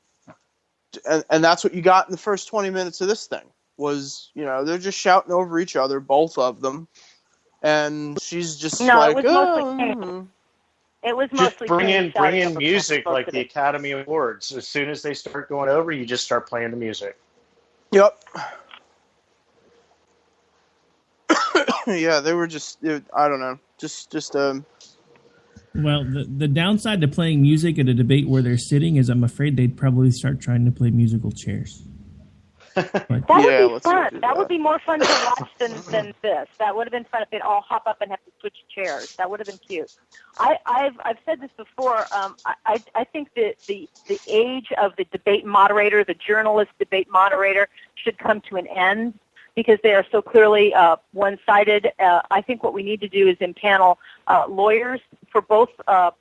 that's what you got in the first 20 minutes of this thing. Was, they're just shouting over each other, both of them, and she's just no, like, it was mostly It was mostly just bring in music like the Academy Awards. As soon as they start going over, you just start playing the music. Yep. Yeah, they were just, I don't know, Well, the downside to playing music at a debate where they're sitting is I'm afraid they'd probably start trying to play musical chairs. That would be fun. That would be more fun to watch than this. That would have been fun if they'd all hop up and have to switch chairs. That would have been cute. I've said this before. I think that the age of the debate moderator, the journalist debate moderator, should come to an end because they are so clearly one-sided. I think what we need to do is impanel lawyers for both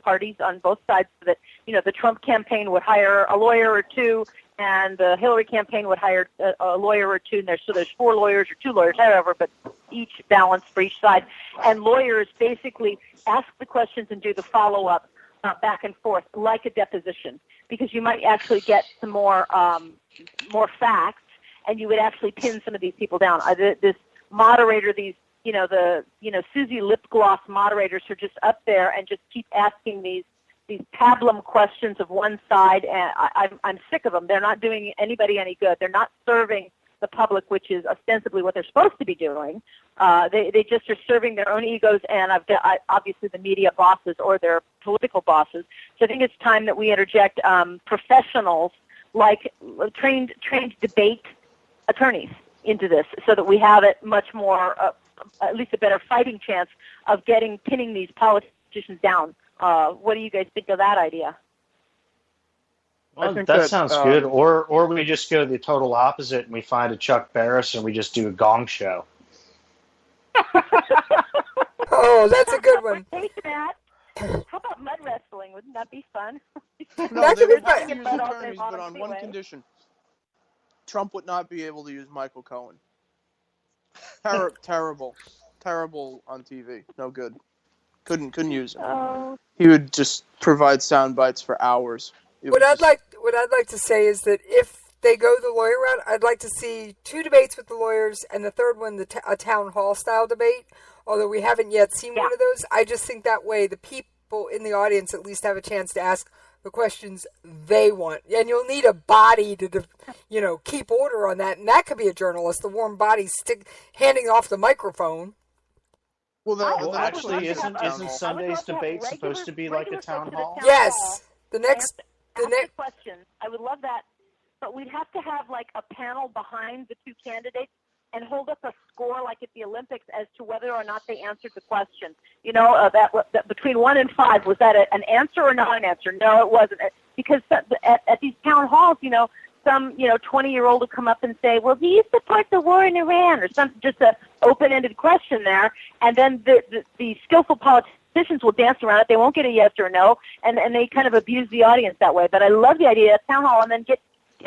parties on both sides, so that the Trump campaign would hire a lawyer or two, and the Hillary campaign would hire a lawyer or two, and there's 4 lawyers or 2 lawyers, however, but each balanced for each side. And lawyers basically ask the questions and do the follow-up back and forth like a deposition, because you might actually get some more facts, and you would actually pin some of these people down. This moderator, these Susie Lip Gloss moderators who are just up there and just keep asking these pablum questions of one side, and I'm sick of them. They're not doing anybody any good. They're not serving the public, which is ostensibly what they're supposed to be doing. They just are serving their own egos and obviously the media bosses or their political bosses. So I think it's time that we interject professionals like trained debate attorneys into this, so that we have it much more, at least a better fighting chance of pinning these politicians down. What do you guys think of that idea? Well, that sounds good. Or we just go the total opposite and we find a Chuck Barris and we just do a gong show. Oh, that's a good one. Take that. How about mud wrestling? Wouldn't that be fun? No, they would not use attorneys, but on one condition. Trump would not be able to use Michael Cohen. Terrible on TV. No good. Couldn't use him. Oh. He would just provide sound bites for hours. What I'd like to say is that if they go the lawyer route, I'd like to see 2 debates with the lawyers, and the third one, a town hall style debate. Although we haven't yet seen one of those, I just think that way the people in the audience at least have a chance to ask the questions they want. And you'll need a body to, keep order on that, and that could be a journalist, the warm body handing off the microphone. Well, actually, isn't Sunday's debate supposed to be like a town hall? Yes. The next questions. I would love that, but we'd have to have like a panel behind the 2 candidates and hold up a score like at the Olympics as to whether or not they answered the question. That between 1 and 5, was that an answer or not an answer? No, it wasn't. Because at these town halls, some 20-year-old will come up and say, well, do you support the war in Iran? Or just an open-ended question there. And then the skillful politicians will dance around it. They won't get a yes or no, and they kind of abuse the audience that way. But I love the idea of town hall, and then get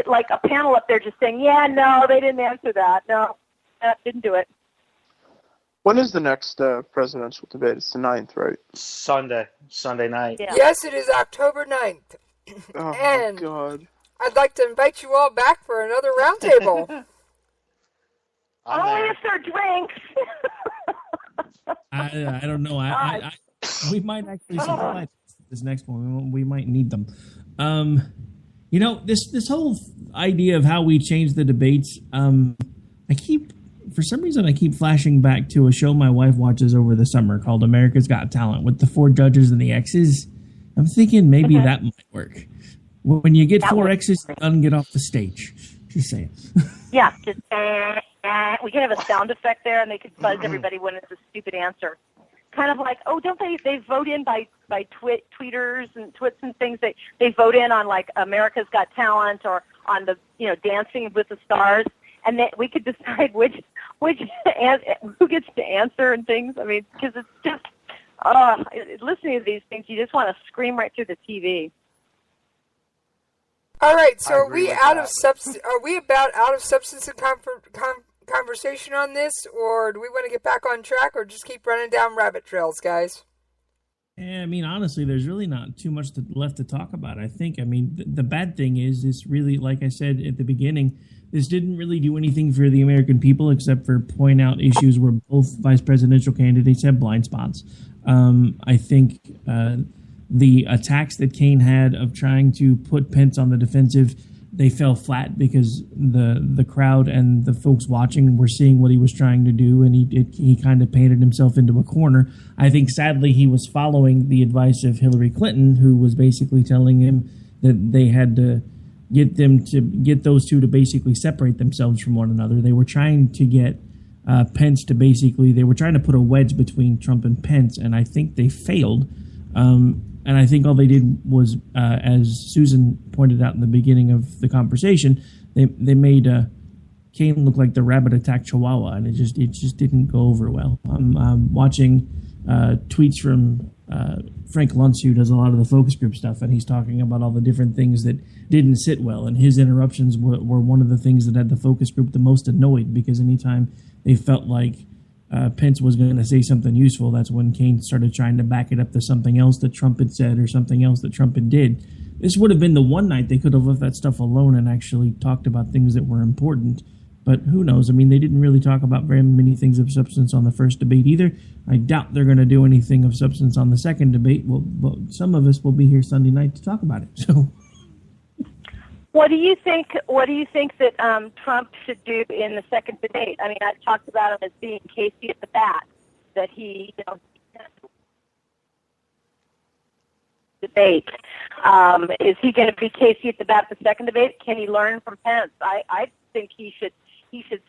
like a panel up there just saying, yeah, no, they didn't answer that. No, didn't do it. When is the next presidential debate? It's the 9th, right? Sunday night. Yeah. Yes, it is October 9th. Oh, and my God. I'd like to invite you all back for another roundtable. Only if they're drinks. I don't know. We might actually supply this next one. We might need them. This whole idea of how we change the debates. For some reason, I keep flashing back to a show my wife watches over the summer called America's Got Talent with the 4 judges and the X's. I'm thinking maybe that might work. When you get 4 X's, none get off the stage. Just saying. Yeah, just we could have a sound effect there, and they could buzz everybody when it's a stupid answer. Kind of like, don't they vote in by tweeters and twits and things? They vote in on like America's Got Talent or on the Dancing with the Stars, and we could decide which who gets to answer and things. I mean, because it's just listening to these things, you just want to scream right through the TV. All right, so I are agree we with out that. of substance? Are we about out of substance and conversation on this, or do we want to get back on track, or just keep running down rabbit trails, guys? Yeah, I mean, honestly, there's really not too much left to talk about. I think. I mean, the bad thing is, this really, like I said at the beginning, this didn't really do anything for the American people except for point out issues where both vice presidential candidates have blind spots. I think the attacks that Kaine had of trying to put Pence on the defensive, they fell flat because the crowd and the folks watching were seeing what he was trying to do, and he kind of painted himself into a corner. I think, sadly, he was following the advice of Hillary Clinton, who was basically telling him that they had to get those two to basically separate themselves from one another. They were trying to get Pence to they were trying to put a wedge between Trump and Pence, and I think they failed. And I think all they did was, as Susan pointed out in the beginning of the conversation, they made Kaine look like the rabbit attacked Chihuahua, and it just didn't go over well. I'm watching tweets from Frank Luntz, who does a lot of the focus group stuff, and he's talking about all the different things that didn't sit well, and his interruptions were one of the things that had the focus group the most annoyed, because anytime they felt like Pence was going to say something useful, that's when Kaine started trying to back it up to something else that Trump had said or something else that Trump had did. This would have been the one night they could have left that stuff alone and actually talked about things that were important. But who knows? I mean, they didn't really talk about very many things of substance on the first debate either. I doubt they're going to do anything of substance on the second debate. Well, some of us will be here Sunday night to talk about it. So, what do you think? What do you think that Trump should do in the second debate? I mean, I talked about him as being Casey at the bat. That he, debate. Is he going to be Casey at the bat the second debate? Can he learn from Pence? I think he should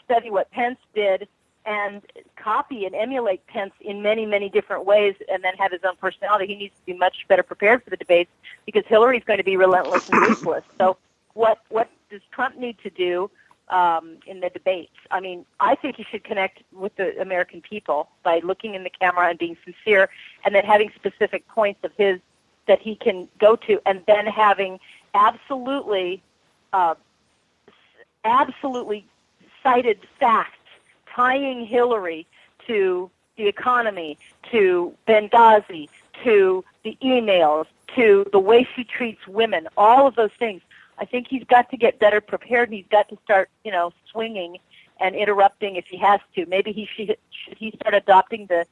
study what Pence did and copy and emulate Pence in many, many different ways, and then have his own personality. He needs to be much better prepared for the debates because Hillary's going to be relentless and ruthless. So what does Trump need to do in the debates? I mean, I think he should connect with the American people by looking in the camera and being sincere, and then having specific points of his that he can go to, and then having absolutely cited facts tying Hillary to the economy, to Benghazi, to the emails, to the way she treats women, all of those things. I think he's got to get better prepared, and he's got to start, swinging and interrupting if he has to. Maybe should he start adopting the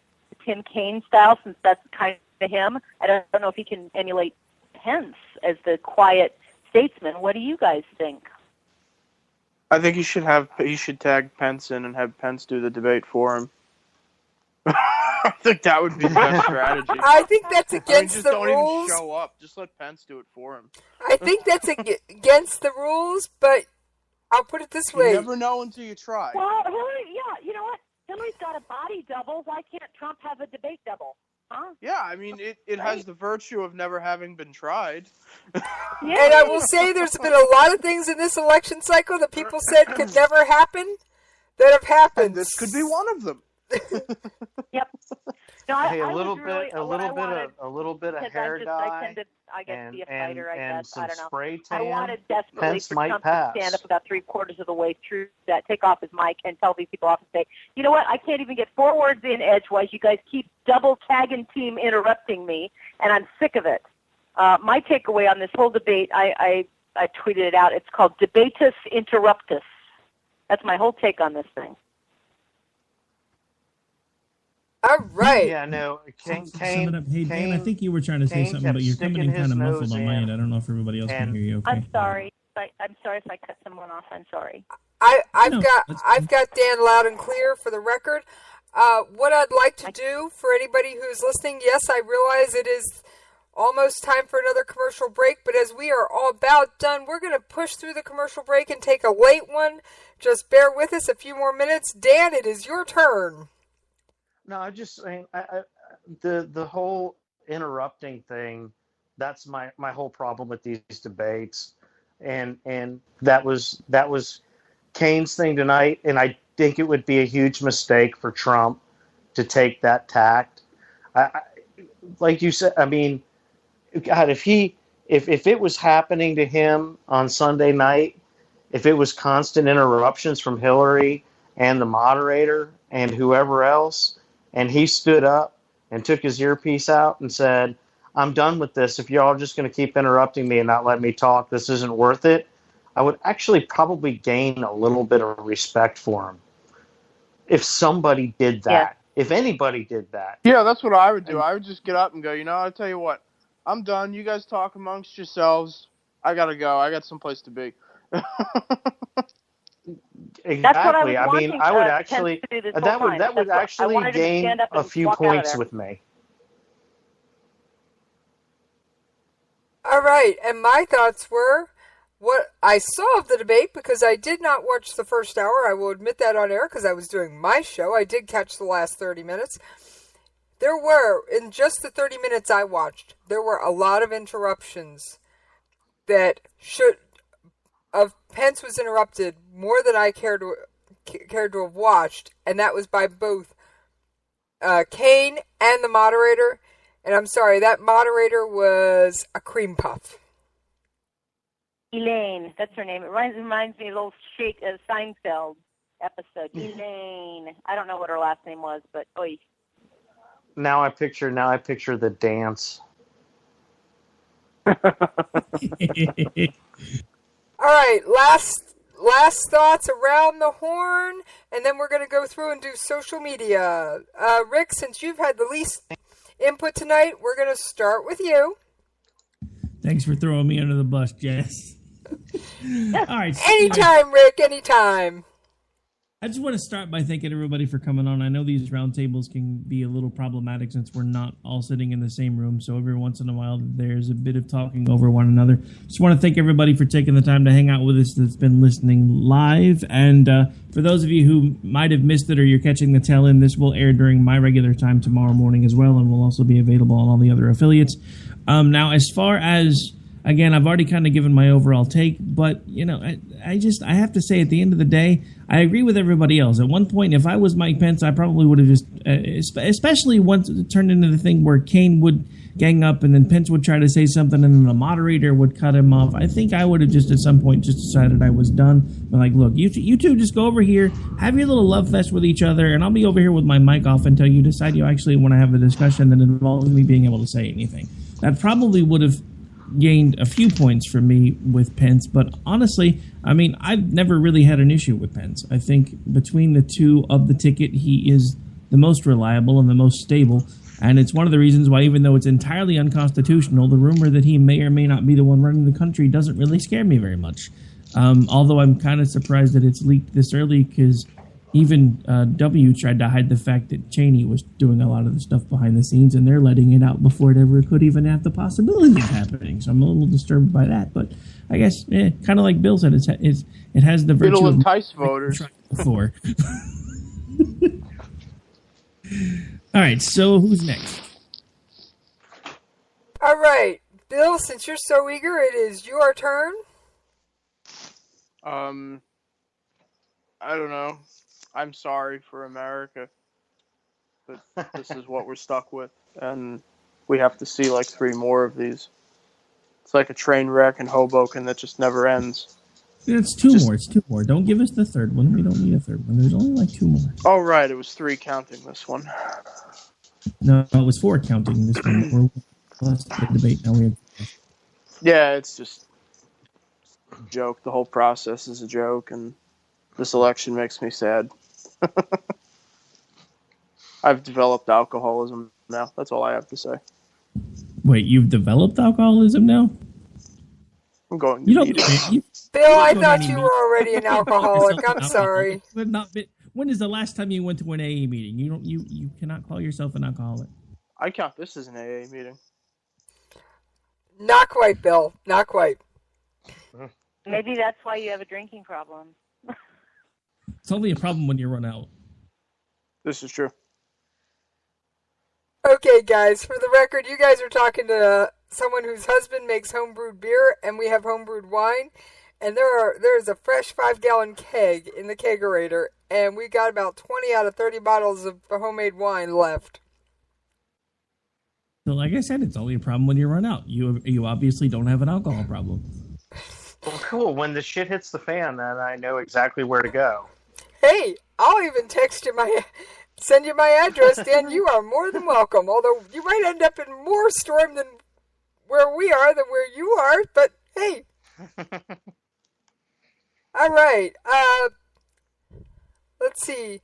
Tim Kaine style, since that's kind of him. I don't know if he can emulate Pence as the quiet statesman. What do you guys think? I think he should tag Pence in and have Pence do the debate for him. I think that would be the best strategy. I think that's against the don't rules. Even show up. Just let Pence do it for him. I think that's against the rules, but I'll put it this way. You never know until you try. Well, Hillary, you know what? Hillary's got a body double. Why can't Trump have a debate double? Huh? Yeah, I mean, it has the virtue of never having been tried. And I will say there's been a lot of things in this election cycle that people said could never happen that have happened. And this could be one of them. Yep. No, A little bit of hair dye, I guess be a fighter. and some I don't know. spray I tan. wanted desperately Pence for might Trump pass. to stand up about 3/4 of the way through that, take off his mic, and tell these people off and say, "You know what? I can't even get 4 words in edgewise. You guys keep double tagging team interrupting me, and I'm sick of it." My takeaway on this whole debate, I tweeted it out. It's called Debatus Interruptus. That's my whole take on this thing. All right. Yeah, no. Sum it up. Hey, Dan, I think you were trying to say something, but you're coming in kind of muffled on my end. I don't know if everybody else can hear you. Okay. I'm sorry. I'm sorry if I cut someone off. I'm sorry. I've got Dan loud and clear for the record. What I'd like to do for anybody who's listening, yes, I realize it is almost time for another commercial break, but as we are all about done, we're going to push through the commercial break and take a late one. Just bear with us a few more minutes. Dan, it is your turn. No, I'm just saying, the whole interrupting thing, that's my whole problem with these debates. And that was Kaine's thing tonight, and I think it would be a huge mistake for Trump to take that tact. Like you said, I mean, God, if he if it was happening to him on Sunday night, if it was constant interruptions from Hillary and the moderator and whoever else, and he stood up and took his earpiece out and said, I'm done with this. If y'all are just going to keep interrupting me and not let me talk, this isn't worth it. I would actually probably gain a little bit of respect for him if somebody did that. Yeah. If anybody did that. Yeah, that's what I would do. I would just get up and go, I'll tell you what, I'm done. You guys talk amongst yourselves. I got to go. I got someplace to be. Exactly. That's what I mean, I would actually that would actually gain a few points with me. All right, and my thoughts were what I saw of the debate, because I did not watch the first hour. I will admit that on air because I was doing my show. I did catch the last 30 minutes. There were, in just the 30 minutes I watched, there were a lot of interruptions that Pence was interrupted more than I cared to have watched, and that was by both Kaine and the moderator. And I'm sorry, that moderator was a cream puff. Elaine, that's her name. It reminds me of a little Seinfeld episode. Elaine. I don't know what her last name was, but oy. Now I picture the dance. All right, last thoughts around the horn, and then we're going to go through and do social media. Rick, since you've had the least input tonight, we're going to start with you. Thanks for throwing me under the bus, Jess. All right. Anytime, Rick, anytime. I just want to start by thanking everybody for coming on. I know these roundtables can be a little problematic since we're not all sitting in the same room, so every once in a while there's a bit of talking over one another. Just want to thank everybody for taking the time to hang out with us that's been listening live. And for those of you who might have missed it or you're catching the tail end, this will air during my regular time tomorrow morning as well, and will also be available on all the other affiliates. Now, as far as... Again, I've already kind of given my overall take, but, I have to say at the end of the day, I agree with everybody else. At one point, if I was Mike Pence, I probably would have just, especially once it turned into the thing where Kaine would gang up and then Pence would try to say something and then the moderator would cut him off. I think I would have just at some point just decided I was done. But like, look, you two just go over here, have your little love fest with each other, and I'll be over here with my mic off until you decide you actually want to have a discussion that involves me being able to say anything. That probably would have gained a few points for me with Pence, but honestly, I've never really had an issue with Pence. I think between the two of the ticket, he is the most reliable and the most stable, and it's one of the reasons why, even though it's entirely unconstitutional, the rumor that he may or may not be the one running the country doesn't really scare me very much. Although I'm kind of surprised that it's leaked this early, because even W tried to hide the fact that Cheney was doing a lot of the stuff behind the scenes, and they're letting it out before it ever could even have the possibility of happening. So I'm a little disturbed by that. But I guess, kind of like Bill said, it has the virtue It'll of entice voters. Before. All right, so who's next? All right, Bill, since you're so eager, it is your turn. I don't know. I'm sorry for America, but this is what we're stuck with, and we have to see like 3 more of these. It's like a train wreck in Hoboken that just never ends. It's 2 more. It's 2 more. Don't give us the third one. We don't need a third one. There's only like 2 more. Oh, right. It was 3 counting this one. No, it was 4 counting this one. Let's the debate now. Yeah, it's just a joke. The whole process is a joke, and this election makes me sad. I've developed alcoholism now. That's all I have to say. Wait, you've developed alcoholism now? I'm going. You don't. Bill, I thought you were already an alcoholic. I'm sorry. When is the last time you went to an AA meeting? You cannot call yourself an alcoholic. I count this as an AA meeting. Not quite, Bill. Not quite. Maybe that's why you have a drinking problem. It's only a problem when you run out. This is true. Okay, guys, for the record, you guys are talking to someone whose husband makes homebrewed beer, and we have homebrewed wine, and there is a fresh 5-gallon keg in the kegerator, and we got about 20 out of 30 bottles of homemade wine left. So, like I said, it's only a problem when you run out. You obviously don't have an alcohol problem. Well, cool. When the shit hits the fan, then I know exactly where to go. Hey, I'll even send you my address, Dan. You are more than welcome. Although you might end up in more storm than where we are, than where you are. But hey, all right. Let's see.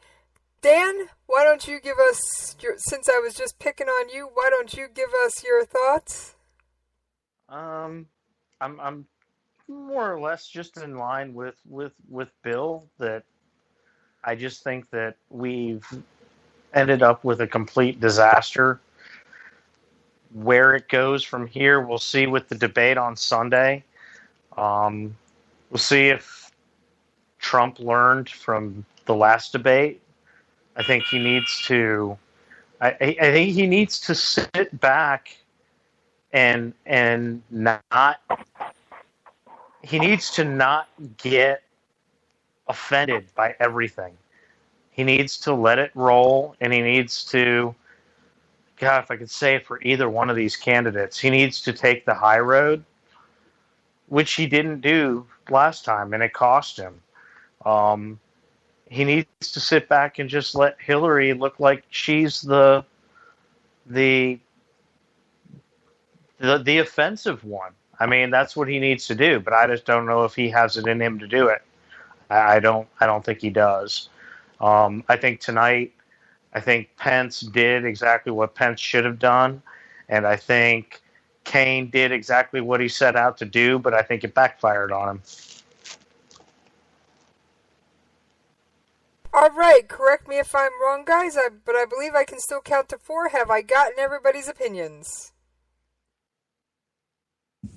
Dan, why don't you give us since I was just picking on you, why don't you give us your thoughts? I'm more or less just in line with Bill, that I just think that we've ended up with a complete disaster. Where it goes from here, we'll see with the debate on Sunday. We'll see if Trump learned from the last debate. I think he needs to. I think he needs to sit back and not. He needs to not get offended by everything. He needs to let it roll, and he needs to. God, if I could say it for either one of these candidates, he needs to take the high road, which he didn't do last time, and it cost him. He needs to sit back and just let Hillary look like she's the offensive one. I mean, that's what he needs to do, but I just don't know if he has it in him to do it. I don't think he does. I think tonight, Pence did exactly what Pence should have done, and I think Kane did exactly what he set out to do, but I think it backfired on him. All right, correct me if I'm wrong, guys, but I believe I can still count to 4. Have I gotten everybody's opinions?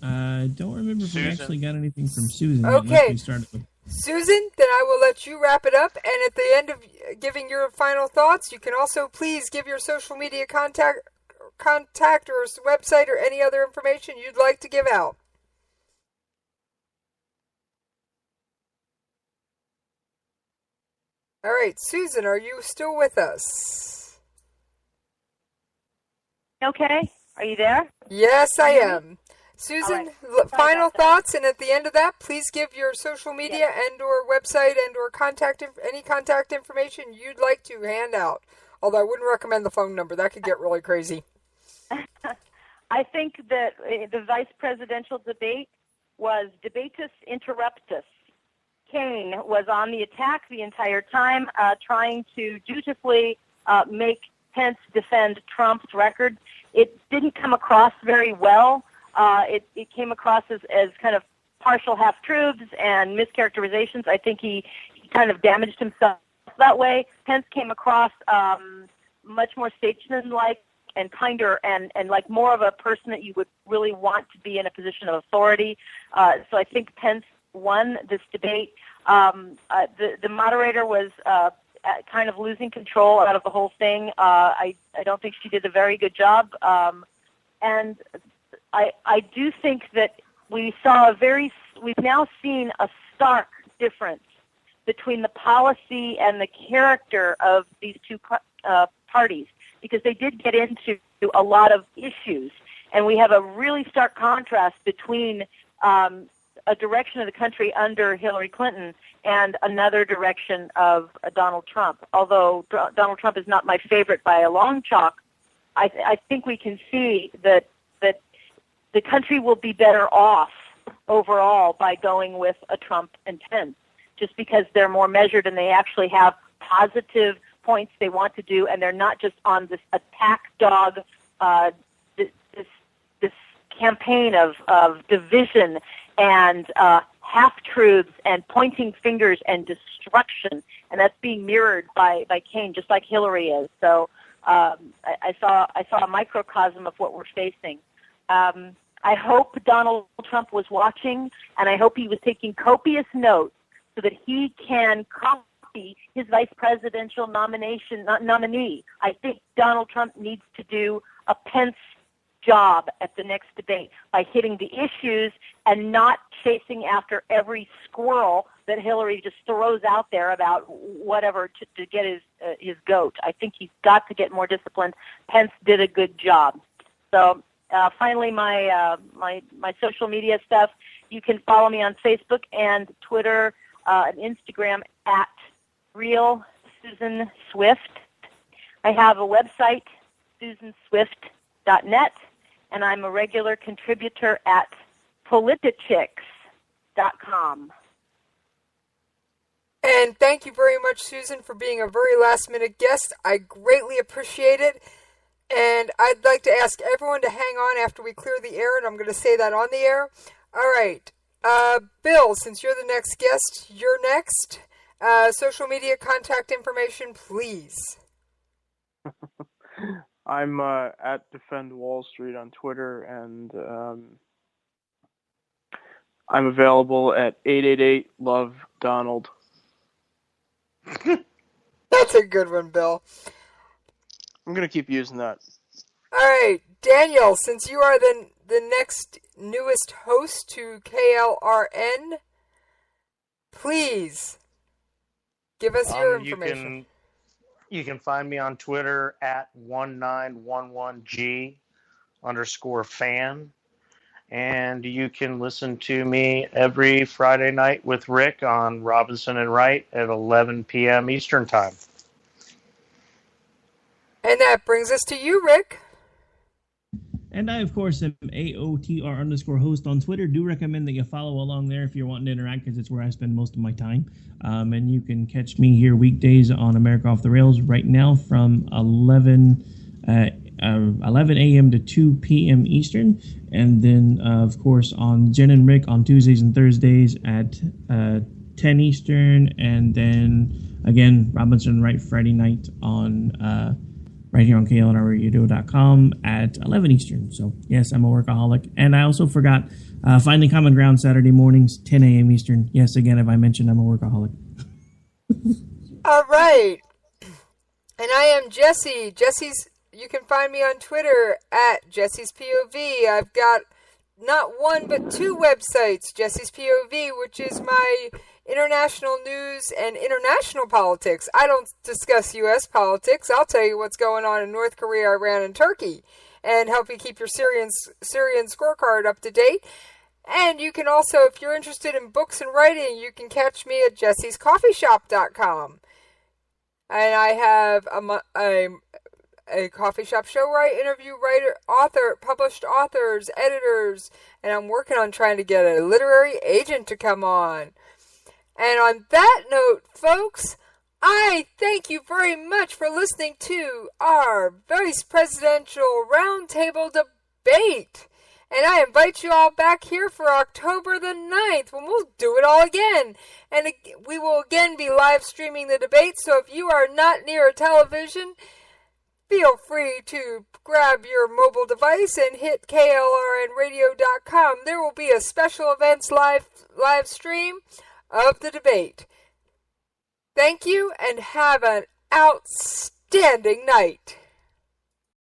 I don't remember if we actually got anything from Susan. Okay. We started with... Susan, then I will let you wrap it up, and at the end of giving your final thoughts, you can also please give your social media contact or website or any other information you'd like to give out. All right, Susan, are you still with us? Okay. Are you there? Yes, I am. Susan, right. Final thoughts, and at the end of that, please give your social media and or website and or any contact information you'd like to hand out. Although I wouldn't recommend the phone number. That could get really crazy. I think that the vice presidential debate was debatus interruptus. Kane was on the attack the entire time, trying to dutifully make Pence defend Trump's record. It didn't come across very well. It came across as kind of partial half-truths and mischaracterizations. I think he kind of damaged himself that way. Pence came across much more statesman-like and kinder and like more of a person that you would really want to be in a position of authority. So I think Pence won this debate. The moderator was kind of losing control out of the whole thing. I don't think she did a very good job. And I do think that we've now seen a stark difference between the policy and the character of these two parties, because they did get into a lot of issues. And we have a really stark contrast between a direction of the country under Hillary Clinton and another direction of Donald Trump. Although Donald Trump is not my favorite by a long chalk, I think we can see that the country will be better off overall by going with a Trump and Pence, just because they're more measured and they actually have positive points they want to do, and they're not just on this attack dog, this campaign of division and half-truths and pointing fingers and destruction, and that's being mirrored by Kane, just like Hillary is. So I saw a microcosm of what we're facing. I hope Donald Trump was watching, and I hope he was taking copious notes so that he can copy his vice presidential nominee. I think Donald Trump needs to do a Pence job at the next debate by hitting the issues and not chasing after every squirrel that Hillary just throws out there about whatever to get his goat. I think he's got to get more disciplined. Pence did a good job. So finally, my social media stuff. You can follow me on Facebook and Twitter and Instagram at Real Susan Swift. I have a website, susanswift.net, and I'm a regular contributor at politichicks.com. And thank you very much, Susan, for being a very last-minute guest. I greatly appreciate it. And I'd like to ask everyone to hang on after we clear the air, and I'm going to say that on the air. All right. Bill, since you're the next guest, you're next. Social media contact information, please. I'm at Defend Wall Street on Twitter, and I'm available at 888-LOVE-DONALD. That's a good one, Bill. I'm going to keep using that. All right, Daniel, since you are the next newest host to KLRN, please give us your information. You can find me on Twitter at 1911G_fan. And you can listen to me every Friday night with Rick on Robinson and Wright at 11 p.m. Eastern Time. And that brings us to you, Rick. And I, of course, am AOTR_host on Twitter. Do recommend that you follow along there if you're wanting to interact, because it's where I spend most of my time. And you can catch me here weekdays on America Off the Rails right now from 11 a.m. to 2 p.m. Eastern. And then, of course, on Jen and Rick on Tuesdays and Thursdays at 10 Eastern. And then, again, Robinson Wright Friday night on right here on KLRNRadio.com at 11 Eastern. So, yes, I'm a workaholic. And I also forgot Finding Common Ground Saturday mornings, 10 a.m. Eastern. Yes, again, if I mentioned I'm a workaholic. All right. And I am Jesse. You can find me on Twitter at Jesse's POV. I've got not one but two websites, Jesse's POV, which is my international news and international politics. I don't discuss U.S. politics. I'll tell you what's going on in North Korea, Iran, and Turkey, and help you keep your Syrian scorecard up to date. And you can also, if you're interested in books and writing, you can catch me at jessyscoffeeshop.com. And I have a coffee shop show where I interview published authors, editors, and I'm working on trying to get a literary agent to come on. And on that note, folks, I thank you very much for listening to our Vice Presidential Roundtable Debate. And I invite you all back here for October the 9th, when we'll do it all again. And we will again be live streaming the debate, so if you are not near a television, feel free to grab your mobile device and hit KLRNRadio.com. There will be a special events live stream of the debate. Thank you, and have an outstanding night.